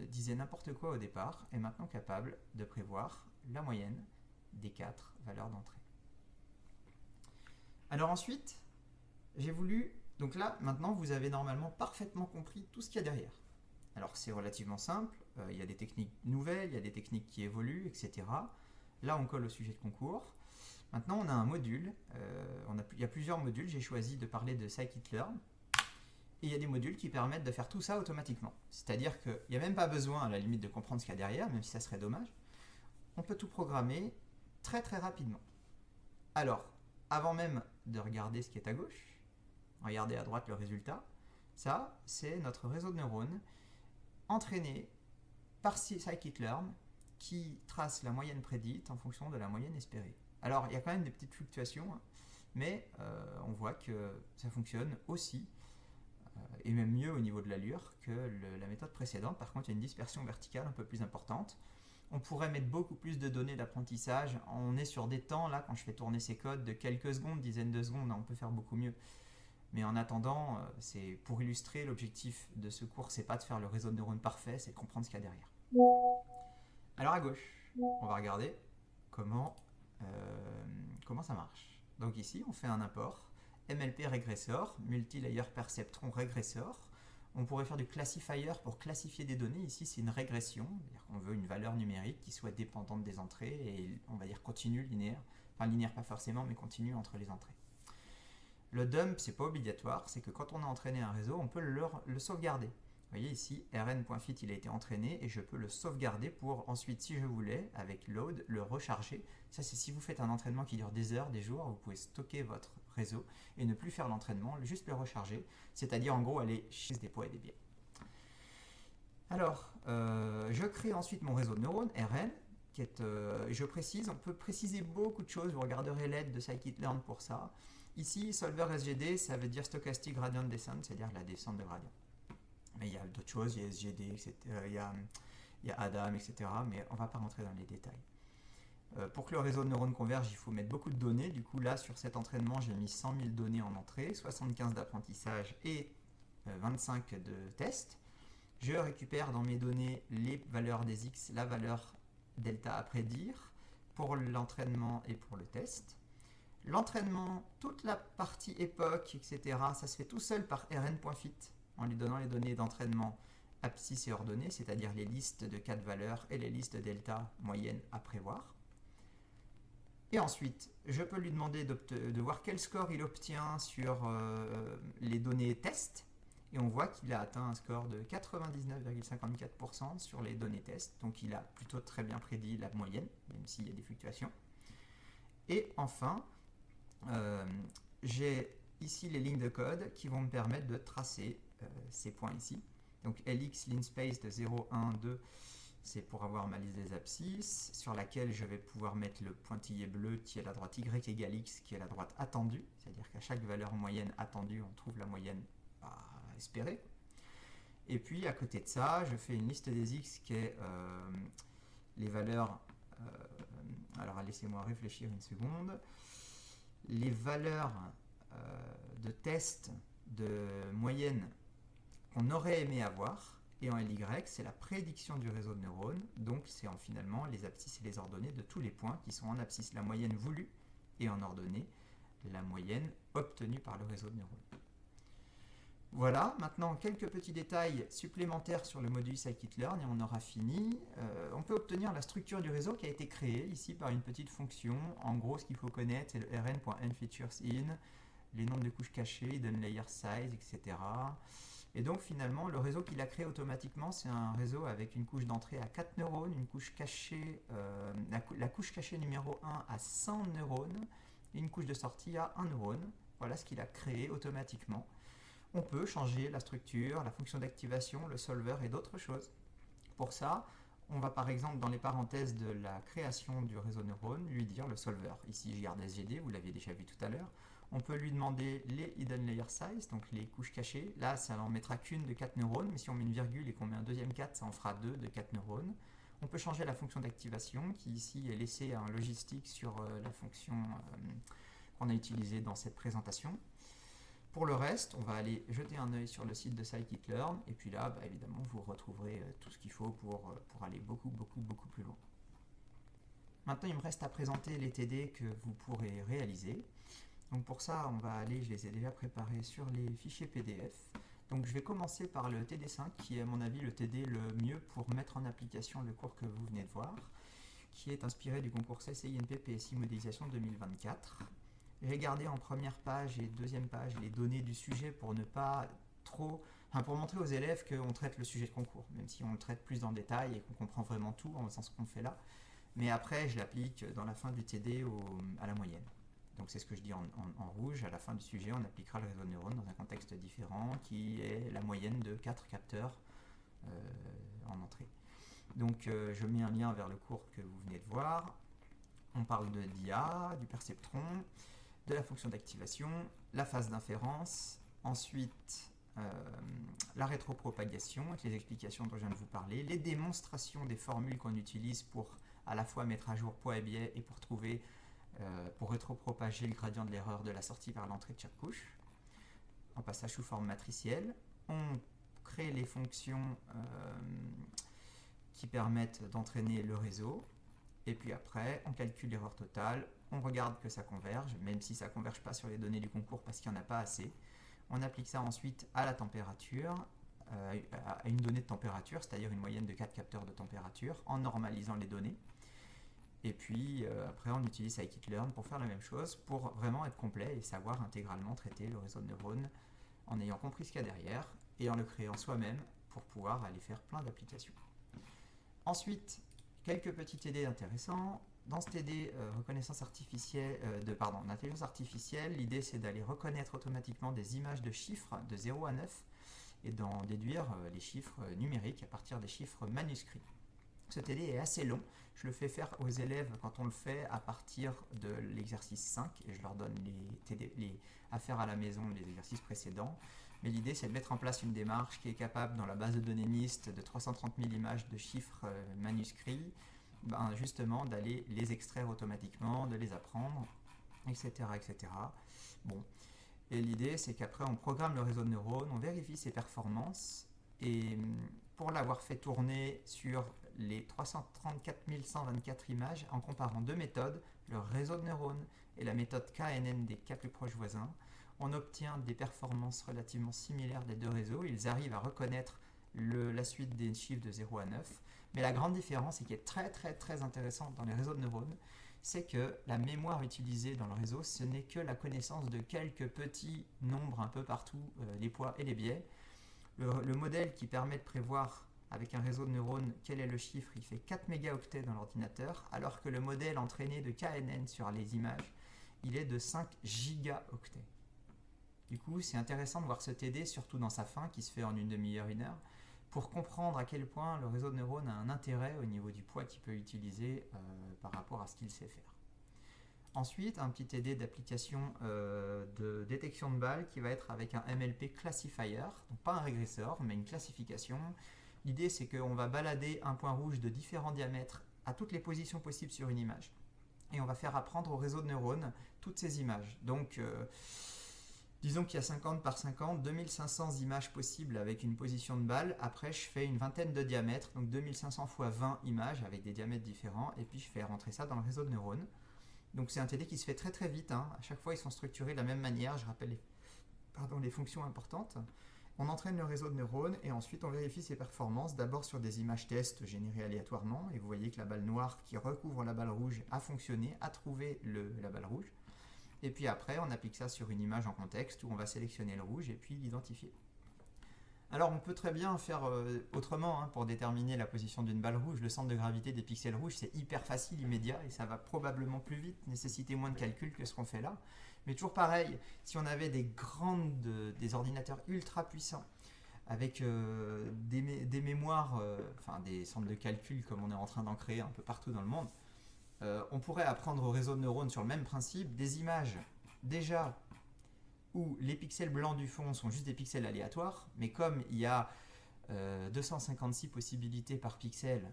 disait n'importe quoi au départ est maintenant capable de prévoir la moyenne des 4 valeurs d'entrée. Alors ensuite, j'ai voulu, donc là, maintenant, vous avez normalement parfaitement compris tout ce qu'il y a derrière. Alors c'est relativement simple, il y a des techniques nouvelles, il y a des techniques qui évoluent, etc. Là, on colle au sujet de concours. Maintenant, on a un module, il y a plusieurs modules, j'ai choisi de parler de scikit-learn, et il y a des modules qui permettent de faire tout ça automatiquement. C'est-à-dire qu'il n'y a même pas besoin, à la limite, de comprendre ce qu'il y a derrière, même si ça serait dommage. On peut tout programmer très très rapidement. Alors, avant même de regarder ce qui est à gauche, regardez à droite le résultat, ça, c'est notre réseau de neurones entraîné par scikit-learn qui trace la moyenne prédite en fonction de la moyenne espérée. Alors, il y a quand même des petites fluctuations, mais on voit que ça fonctionne aussi, et même mieux au niveau de l'allure que la méthode précédente. Par contre, il y a une dispersion verticale un peu plus importante. On pourrait mettre beaucoup plus de données d'apprentissage. On est sur des temps, là, quand je fais tourner ces codes, de quelques secondes, dizaines de secondes, on peut faire beaucoup mieux. Mais en attendant, c'est pour illustrer, l'objectif de ce cours, c'est pas de faire le réseau de neurones parfait, c'est de comprendre ce qu'il y a derrière. Alors à gauche, on va regarder comment ça marche. Donc ici, on fait un import MLP régressor, multilayer perceptron régressor. On pourrait faire du classifier pour classifier des données. Ici, c'est une régression, c'est-à-dire qu'on veut une valeur numérique qui soit dépendante des entrées et on va dire continue, linéaire. Enfin, linéaire pas forcément, mais continue entre les entrées. Le dump, c'est pas obligatoire, c'est que quand on a entraîné un réseau, on peut le sauvegarder. Vous voyez ici, rn.fit, il a été entraîné et je peux le sauvegarder pour ensuite, si je voulais, avec load, le recharger. Ça, c'est si vous faites un entraînement qui dure des heures, des jours, vous pouvez stocker votre réseau et ne plus faire l'entraînement, juste le recharger, c'est-à-dire en gros aller chez des poids et des biais. Alors, je crée ensuite mon réseau de neurones, Rn, qui est, je précise, on peut préciser beaucoup de choses, vous regarderez l'aide de scikit-learn pour ça. Ici, solver SGD, ça veut dire Stochastic Gradient Descent, c'est-à-dire la descente de gradient. Mais il y a d'autres choses, il y a SGD, etc., il y a Adam, etc., mais on ne va pas rentrer dans les détails. Pour que le réseau de neurones converge, il faut mettre beaucoup de données. Du coup, là, sur cet entraînement, j'ai mis 100 000 données en entrée, 75 d'apprentissage et 25 de tests. Je récupère dans mes données les valeurs des X, la valeur delta à prédire pour l'entraînement et pour le test. L'entraînement, toute la partie époque, etc., ça se fait tout seul par rn.fit en lui donnant les données d'entraînement abscisse et ordonnées, c'est-à-dire les listes de 4 valeurs et les listes delta moyennes à prévoir. Et ensuite, je peux lui demander de voir quel score il obtient sur les données test. Et on voit qu'il a atteint un score de 99,54% sur les données test. Donc il a plutôt très bien prédit la moyenne, même s'il y a des fluctuations. Et enfin, j'ai ici les lignes de code qui vont me permettre de tracer ces points ici. Donc LX linspace de 0, 1, 2, c'est pour avoir ma liste des abscisses, sur laquelle je vais pouvoir mettre le pointillé bleu qui est à la droite y égale x, qui est à la droite attendue, c'est-à-dire qu'à chaque valeur moyenne attendue, on trouve la moyenne à espérer. Et puis à côté de ça, je fais une liste des x qui est les valeurs, alors laissez-moi réfléchir une seconde, les valeurs de test de moyenne qu'on aurait aimé avoir. Et en LY, c'est la prédiction du réseau de neurones, donc c'est finalement les abscisses et les ordonnées de tous les points qui sont en abscisse la moyenne voulue et en ordonnée la moyenne obtenue par le réseau de neurones. Voilà, maintenant quelques petits détails supplémentaires sur le module scikit-learn et on aura fini. On peut obtenir la structure du réseau qui a été créée ici par une petite fonction. En gros, ce qu'il faut connaître, c'est le rn.nFeaturesIn, les nombres de couches cachées, hidden layer size, etc. Et donc finalement, le réseau qu'il a créé automatiquement, c'est un réseau avec une couche d'entrée à 4 neurones, une couche cachée, la couche cachée numéro 1 à 100 neurones, et une couche de sortie à 1 neurone. Voilà ce qu'il a créé automatiquement. On peut changer la structure, la fonction d'activation, le solver et d'autres choses. Pour ça, on va par exemple dans les parenthèses de la création du réseau neurone lui dire le solver. Ici, je garde SGD, vous l'aviez déjà vu tout à l'heure. On peut lui demander les hidden layer size, donc les couches cachées. Là, ça n'en mettra qu'une de 4 neurones, mais si on met une virgule et qu'on met un deuxième 4, ça en fera 2 de 4 neurones. On peut changer la fonction d'activation, qui ici est laissée en logistique sur la fonction qu'on a utilisée dans cette présentation. Pour le reste, on va aller jeter un œil sur le site de scikit-learn, et puis là, évidemment, vous retrouverez tout ce qu'il faut pour aller beaucoup plus loin. Maintenant, il me reste à présenter les TD que vous pourrez réaliser. Donc pour ça, on va aller, je les ai déjà préparés sur les fichiers PDF. Donc je vais commencer par le TD5, qui est à mon avis le TD le mieux pour mettre en application le cours que vous venez de voir, qui est inspiré du concours CCINP PSI Modélisation 2024. J'ai gardé en première page et deuxième page les données du sujet pour ne pas trop... pour montrer aux élèves qu'on traite le sujet de concours, même si on le traite plus dans le détail et qu'on comprend vraiment tout en faisant ce qu'on fait là. Mais après, je l'applique dans la fin du TD à la moyenne. Donc c'est ce que je dis en rouge, à la fin du sujet, on appliquera le réseau de neurones dans un contexte différent qui est la moyenne de 4 capteurs en entrée. Donc je mets un lien vers le cours que vous venez de voir. On parle de d'IA, du perceptron, de la fonction d'activation, la phase d'inférence, ensuite la rétropropagation avec les explications dont je viens de vous parler, les démonstrations des formules qu'on utilise pour à la fois mettre à jour poids et biais et pour trouver pour rétropropager le gradient de l'erreur de la sortie vers l'entrée de chaque couche, en passage sous forme matricielle. On crée les fonctions qui permettent d'entraîner le réseau, et puis après, on calcule l'erreur totale, on regarde que ça converge, même si ça ne converge pas sur les données du concours parce qu'il n'y en a pas assez. On applique ça ensuite à la température, à une donnée de température, c'est-à-dire une moyenne de 4 capteurs de température, en normalisant les données. Et puis après, on utilise scikit-learn pour faire la même chose, pour vraiment être complet et savoir intégralement traiter le réseau de neurones en ayant compris ce qu'il y a derrière et en le créant soi-même pour pouvoir aller faire plein d'applications. Ensuite, quelques petits TD intéressants. Dans ce TD intelligence artificielle, l'idée c'est d'aller reconnaître automatiquement des images de chiffres de 0 à 9 et d'en déduire les chiffres numériques à partir des chiffres manuscrits. Ce TD est assez long, Je le fais faire aux élèves quand on le fait à partir de l'exercice 5 et je leur donne à faire à la maison les exercices précédents. Mais l'idée, c'est de mettre en place une démarche qui est capable, dans la base de données NIST de 330 000 images de chiffres manuscrits, justement d'aller les extraire automatiquement, de les apprendre, etc. etc. Bon. Et l'idée, c'est qu'après, on programme le réseau de neurones, on vérifie ses performances, et pour l'avoir fait tourner sur les 334 124 images, en comparant deux méthodes, le réseau de neurones et la méthode KNN des cas plus proches voisins, on obtient des performances relativement similaires des deux réseaux. Ils arrivent à reconnaître la suite des chiffres de 0 à 9. Mais la grande différence, et qui est très très très intéressante dans les réseaux de neurones, c'est que la mémoire utilisée dans le réseau, ce n'est que la connaissance de quelques petits nombres un peu partout, les poids et les biais. Le modèle qui permet de prévoir avec un réseau de neurones quel est le chiffre, il fait 4 mégaoctets dans l'ordinateur, alors que le modèle entraîné de KNN sur les images, il est de 5 gigaoctets. Du coup, c'est intéressant de voir ce TD, surtout dans sa fin, qui se fait en une demi-heure, une heure, pour comprendre à quel point le réseau de neurones a un intérêt au niveau du poids qu'il peut utiliser par rapport à ce qu'il sait faire. Ensuite, un petit TD d'application de détection de balles qui va être avec un MLP classifier, donc pas un régresseur, mais une classification. L'idée, c'est qu'on va balader un point rouge de différents diamètres à toutes les positions possibles sur une image. Et on va faire apprendre au réseau de neurones toutes ces images. Donc, disons qu'il y a 50 par 50, 2500 images possibles avec une position de balle. Après, je fais une vingtaine de diamètres, donc 2500 x 20 images avec des diamètres différents. Et puis, je fais rentrer ça dans le réseau de neurones. Donc, c'est un TD qui se fait très très vite. À chaque fois, ils sont structurés de la même manière. Je rappelle les fonctions importantes. On entraîne le réseau de neurones et ensuite, on vérifie ses performances. D'abord sur des images tests générées aléatoirement. Et vous voyez que la balle noire qui recouvre la balle rouge a fonctionné, a trouvé la balle rouge. Et puis après, on applique ça sur une image en contexte où on va sélectionner le rouge et puis l'identifier. Alors, on peut très bien faire autrement pour déterminer la position d'une balle rouge. Le centre de gravité des pixels rouges, c'est hyper facile, immédiat, et ça va probablement plus vite, nécessiter moins de calculs que ce qu'on fait là. Mais toujours pareil, si on avait des ordinateurs ultra puissants, avec des mémoires, des centres de calcul comme on est en train d'en créer un peu partout dans le monde, on pourrait apprendre au réseau de neurones sur le même principe des images déjà où les pixels blancs du fond sont juste des pixels aléatoires, mais comme il y a 256 possibilités par pixel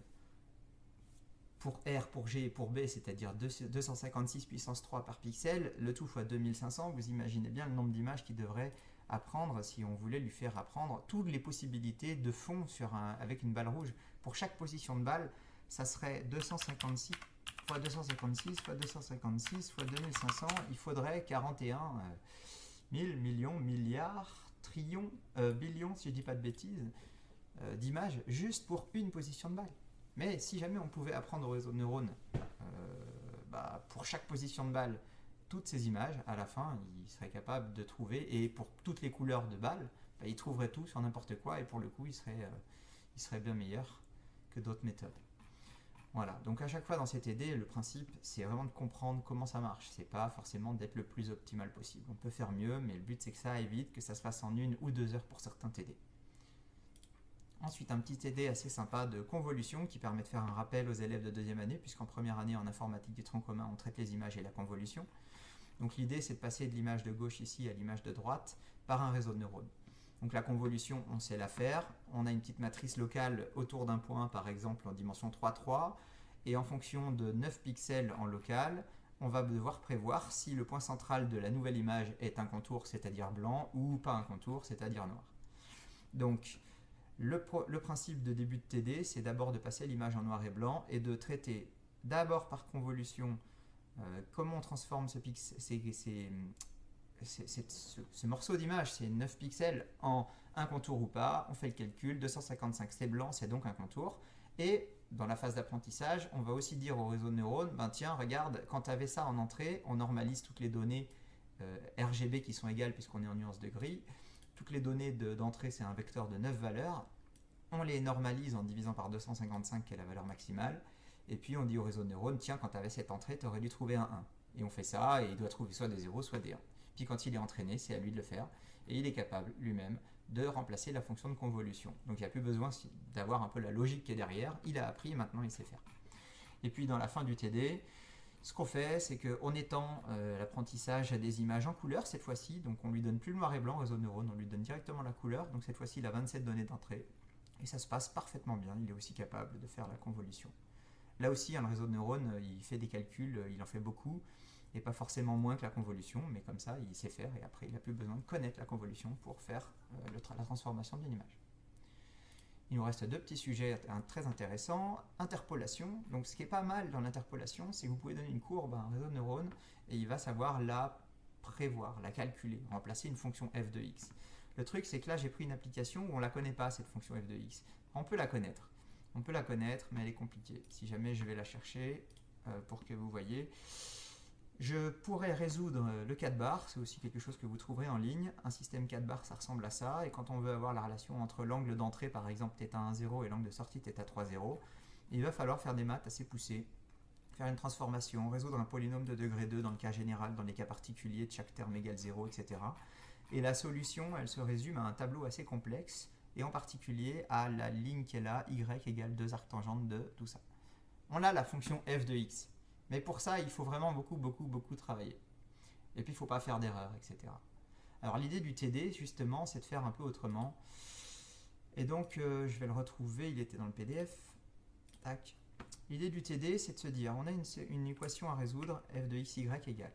pour R, pour G et pour B, c'est-à-dire 256 puissance 3 par pixel, le tout fois 2500, vous imaginez bien le nombre d'images qu'il devrait apprendre si on voulait lui faire apprendre toutes les possibilités de fond avec une balle rouge. Pour chaque position de balle, ça serait 256 fois 256 fois 256 fois 2500, il faudrait 41 000 millions, milliards, trillions, billions, si je ne dis pas de bêtises, d'images juste pour une position de balle. Mais si jamais on pouvait apprendre au réseau de neurones pour chaque position de balle toutes ces images, à la fin, il serait capable de trouver, et pour toutes les couleurs de balles, il trouverait tout sur n'importe quoi, et pour le coup, il serait bien meilleur que d'autres méthodes. Voilà, donc à chaque fois dans ces TD, le principe, c'est vraiment de comprendre comment ça marche. C'est pas forcément d'être le plus optimal possible. On peut faire mieux, mais le but, c'est que ça aille vite, que ça se fasse en 1 ou 2 heures pour certains TD. Ensuite, un petit TD assez sympa de convolution qui permet de faire un rappel aux élèves de deuxième année, puisqu'en première année en informatique du tronc commun, on traite les images et la convolution. Donc l'idée, c'est de passer de l'image de gauche ici à l'image de droite par un réseau de neurones. Donc la convolution, on sait la faire. On a une petite matrice locale autour d'un point, par exemple en dimension 3,3. Et en fonction de 9 pixels en local, on va devoir prévoir si le point central de la nouvelle image est un contour, c'est-à-dire blanc, ou pas un contour, c'est-à-dire noir. Donc le principe de début de TD, c'est d'abord de passer l'image en noir et blanc et de traiter d'abord par convolution comment on transforme ce morceau d'image, c'est 9 pixels, en un contour ou pas. On fait le calcul, 255 c'est blanc, c'est donc un contour. Et dans la phase d'apprentissage, on va aussi dire au réseau de neurones, tiens, regarde, quand tu avais ça en entrée, on normalise toutes les données RGB qui sont égales puisqu'on est en nuance de gris. Toutes les données d'entrée, c'est un vecteur de 9 valeurs. On les normalise en divisant par 255, qui est la valeur maximale. Et puis on dit au réseau de neurones, tiens, quand tu avais cette entrée, tu aurais dû trouver un 1. Et on fait ça, et il doit trouver soit des 0, soit des 1. Puis quand il est entraîné, c'est à lui de le faire. Et il est capable lui-même de remplacer la fonction de convolution. Donc il n'y a plus besoin d'avoir un peu la logique qui est derrière. Il a appris et maintenant il sait faire. Et puis dans la fin du TD, ce qu'on fait, c'est qu'on étend l'apprentissage à des images en couleur cette fois-ci. Donc on lui donne plus le noir et blanc, réseau de neurones, on lui donne directement la couleur. Donc cette fois-ci, il a 27 données d'entrée. Et ça se passe parfaitement bien. Il est aussi capable de faire la convolution. Là aussi, le réseau de neurones, il fait des calculs, il en fait beaucoup. Et pas forcément moins que la convolution, mais comme ça, il sait faire. Et après, il n'a plus besoin de connaître la convolution pour faire la transformation d'une image. Il nous reste deux petits sujets très intéressants. Interpolation. Donc ce qui est pas mal dans l'interpolation, c'est que vous pouvez donner une courbe à un réseau de neurones et il va savoir la prévoir, la calculer, remplacer une fonction f de x. Le truc, c'est que là, j'ai pris une application où on ne la connaît pas, cette fonction f de x. On peut la connaître. On peut la connaître, mais elle est compliquée. Si jamais je vais la chercher pour que vous voyez... Je pourrais résoudre le 4 bar, c'est aussi quelque chose que vous trouverez en ligne. Un système 4 bar, ça ressemble à ça. Et quand on veut avoir la relation entre l'angle d'entrée, par exemple θ1, 0, et l'angle de sortie, θ3, 0, il va falloir faire des maths assez poussées, faire une transformation, résoudre un polynôme de degré 2 dans le cas général, dans les cas particuliers de chaque terme égale 0, etc. Et la solution, elle se résume à un tableau assez complexe, et en particulier à la ligne qui est là, y égale 2 arctangentes de tout ça. On a la fonction f de x. Mais pour ça, il faut vraiment beaucoup travailler. Et puis, il ne faut pas faire d'erreurs, etc. Alors, l'idée du TD, justement, c'est de faire un peu autrement. Et donc, je vais le retrouver, il était dans le PDF. Tac. L'idée du TD, c'est de se dire, on a une équation à résoudre, f de x, y égale.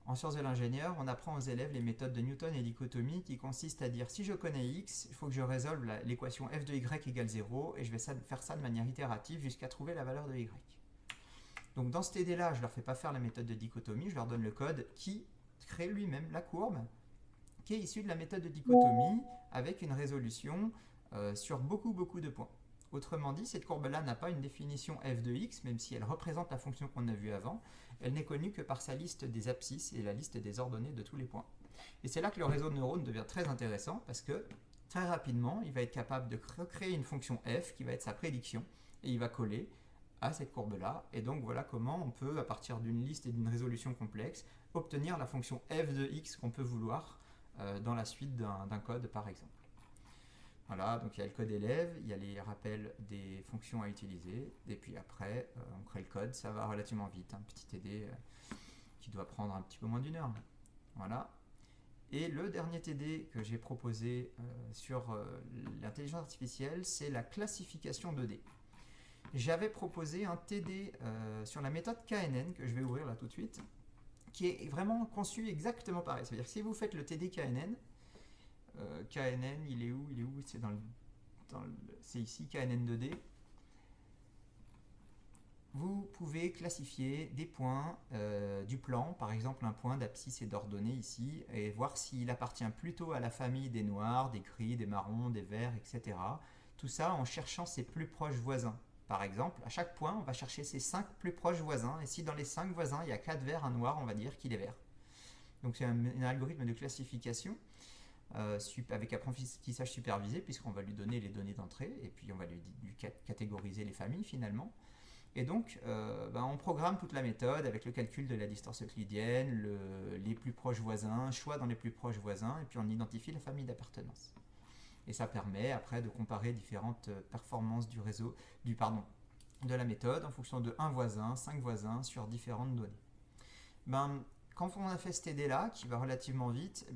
En sciences de l'ingénieur, on apprend aux élèves les méthodes de Newton et dichotomie qui consistent à dire, si je connais x, il faut que je résolve l'équation f de y égale 0, et je vais faire ça de manière itérative jusqu'à trouver la valeur de y. Donc dans ce TD-là, je ne leur fais pas faire la méthode de dichotomie, je leur donne le code qui crée lui-même la courbe qui est issue de la méthode de dichotomie avec une résolution sur beaucoup de points. Autrement dit, cette courbe-là n'a pas une définition f de x, même si elle représente la fonction qu'on a vue avant, elle n'est connue que par sa liste des abscisses et la liste des ordonnées de tous les points. Et c'est là que le réseau de neurones devient très intéressant parce que très rapidement, il va être capable de recréer une fonction f qui va être sa prédiction et il va coller à cette courbe-là. Et donc voilà comment on peut, à partir d'une liste et d'une résolution complexe, obtenir la fonction f de x qu'on peut vouloir dans la suite d'un code, par exemple. Voilà, donc il y a le code élève, il y a les rappels des fonctions à utiliser, et puis après, on crée le code, ça va relativement vite, un petit TD qui doit prendre un petit peu moins d'une heure. Voilà. Et le dernier TD que j'ai proposé sur l'intelligence artificielle, c'est la classification 2D. J'avais proposé un TD sur la méthode KNN, que je vais ouvrir là tout de suite, qui est vraiment conçu exactement pareil. C'est-à-dire que si vous faites le TD KNN, KNN, il est où? C'est ici, KNN 2D. Vous pouvez classifier des points du plan, par exemple un point d'abscisse et d'ordonnée ici, et voir s'il appartient plutôt à la famille des noirs, des gris, des marrons, des verts, etc. Tout ça en cherchant ses plus proches voisins. Par exemple, à chaque point, on va chercher ses 5 plus proches voisins, et si dans les 5 voisins, il y a 4 verts, un noir, on va dire qu'il est vert. Donc c'est un algorithme de classification avec apprentissage supervisé, puisqu'on va lui donner les données d'entrée, et puis on va lui catégoriser les familles finalement. Et donc, on programme toute la méthode avec le calcul de la distance euclidienne, les plus proches voisins, choix dans les plus proches voisins, et puis on identifie la famille d'appartenance. Et ça permet après de comparer différentes performances de la méthode en fonction de 1 voisin, 5 voisins sur différentes données. Quand on a fait ce TD-là, qui va relativement vite,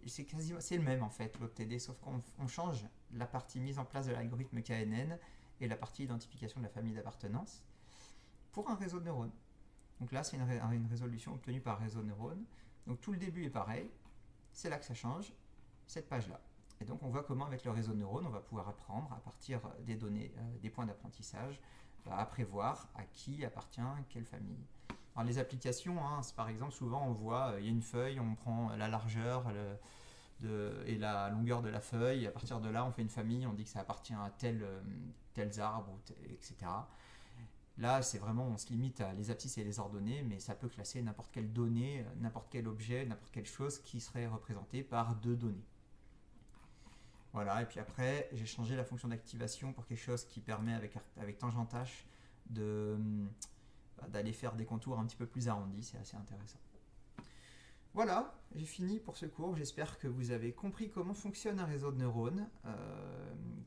c'est le même en fait, l'autre TD, sauf qu'on change la partie mise en place de l'algorithme KNN et la partie identification de la famille d'appartenance pour un réseau de neurones. Donc là, c'est une résolution obtenue par réseau de neurones. Donc tout le début est pareil, c'est là que ça change, cette page-là. Et donc on voit comment avec le réseau de neurones, on va pouvoir apprendre à partir des données, des points d'apprentissage, à prévoir à qui appartient quelle famille. Alors les applications, par exemple, souvent on voit, il y a une feuille, on prend la largeur et la longueur de la feuille, et à partir de là on fait une famille, on dit que ça appartient à tels arbres, etc. Là, c'est vraiment, on se limite à les abscisses et les ordonnées, mais ça peut classer n'importe quelle donnée, n'importe quel objet, n'importe quelle chose qui serait représentée par 2 données. Voilà, et puis après, j'ai changé la fonction d'activation pour quelque chose qui permet, avec tangent H, d'aller faire des contours un petit peu plus arrondis, c'est assez intéressant. Voilà, j'ai fini pour ce cours. J'espère que vous avez compris comment fonctionne un réseau de neurones,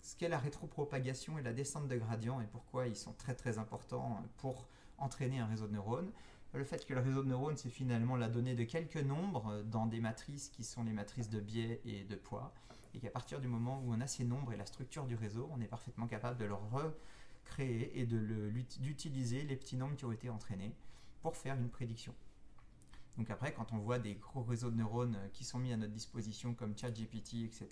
ce qu'est la rétropropagation et la descente de gradient et pourquoi ils sont très très importants pour entraîner un réseau de neurones. Le fait que le réseau de neurones, c'est finalement la donnée de quelques nombres dans des matrices qui sont les matrices de biais et de poids, et qu'à partir du moment où on a ces nombres et la structure du réseau, on est parfaitement capable de le recréer et d'utiliser les petits nombres qui ont été entraînés pour faire une prédiction. Donc après, quand on voit des gros réseaux de neurones qui sont mis à notre disposition comme ChatGPT, etc.,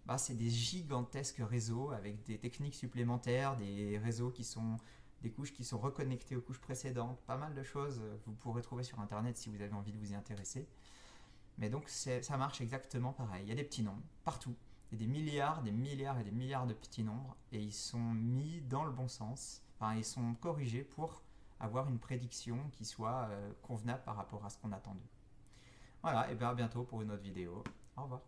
bah, c'est des gigantesques réseaux avec des techniques supplémentaires, des réseaux qui sont des couches qui sont reconnectées aux couches précédentes, pas mal de choses vous pourrez trouver sur Internet si vous avez envie de vous y intéresser. Mais donc ça marche exactement pareil. Il y a des petits nombres partout. Il y a des milliards, des milliards et des milliards de petits nombres et ils sont mis dans le bon sens. Enfin, ils sont corrigés pour avoir une prédiction qui soit convenable par rapport à ce qu'on attend d'eux. Voilà, et bien à bientôt pour une autre vidéo. Au revoir.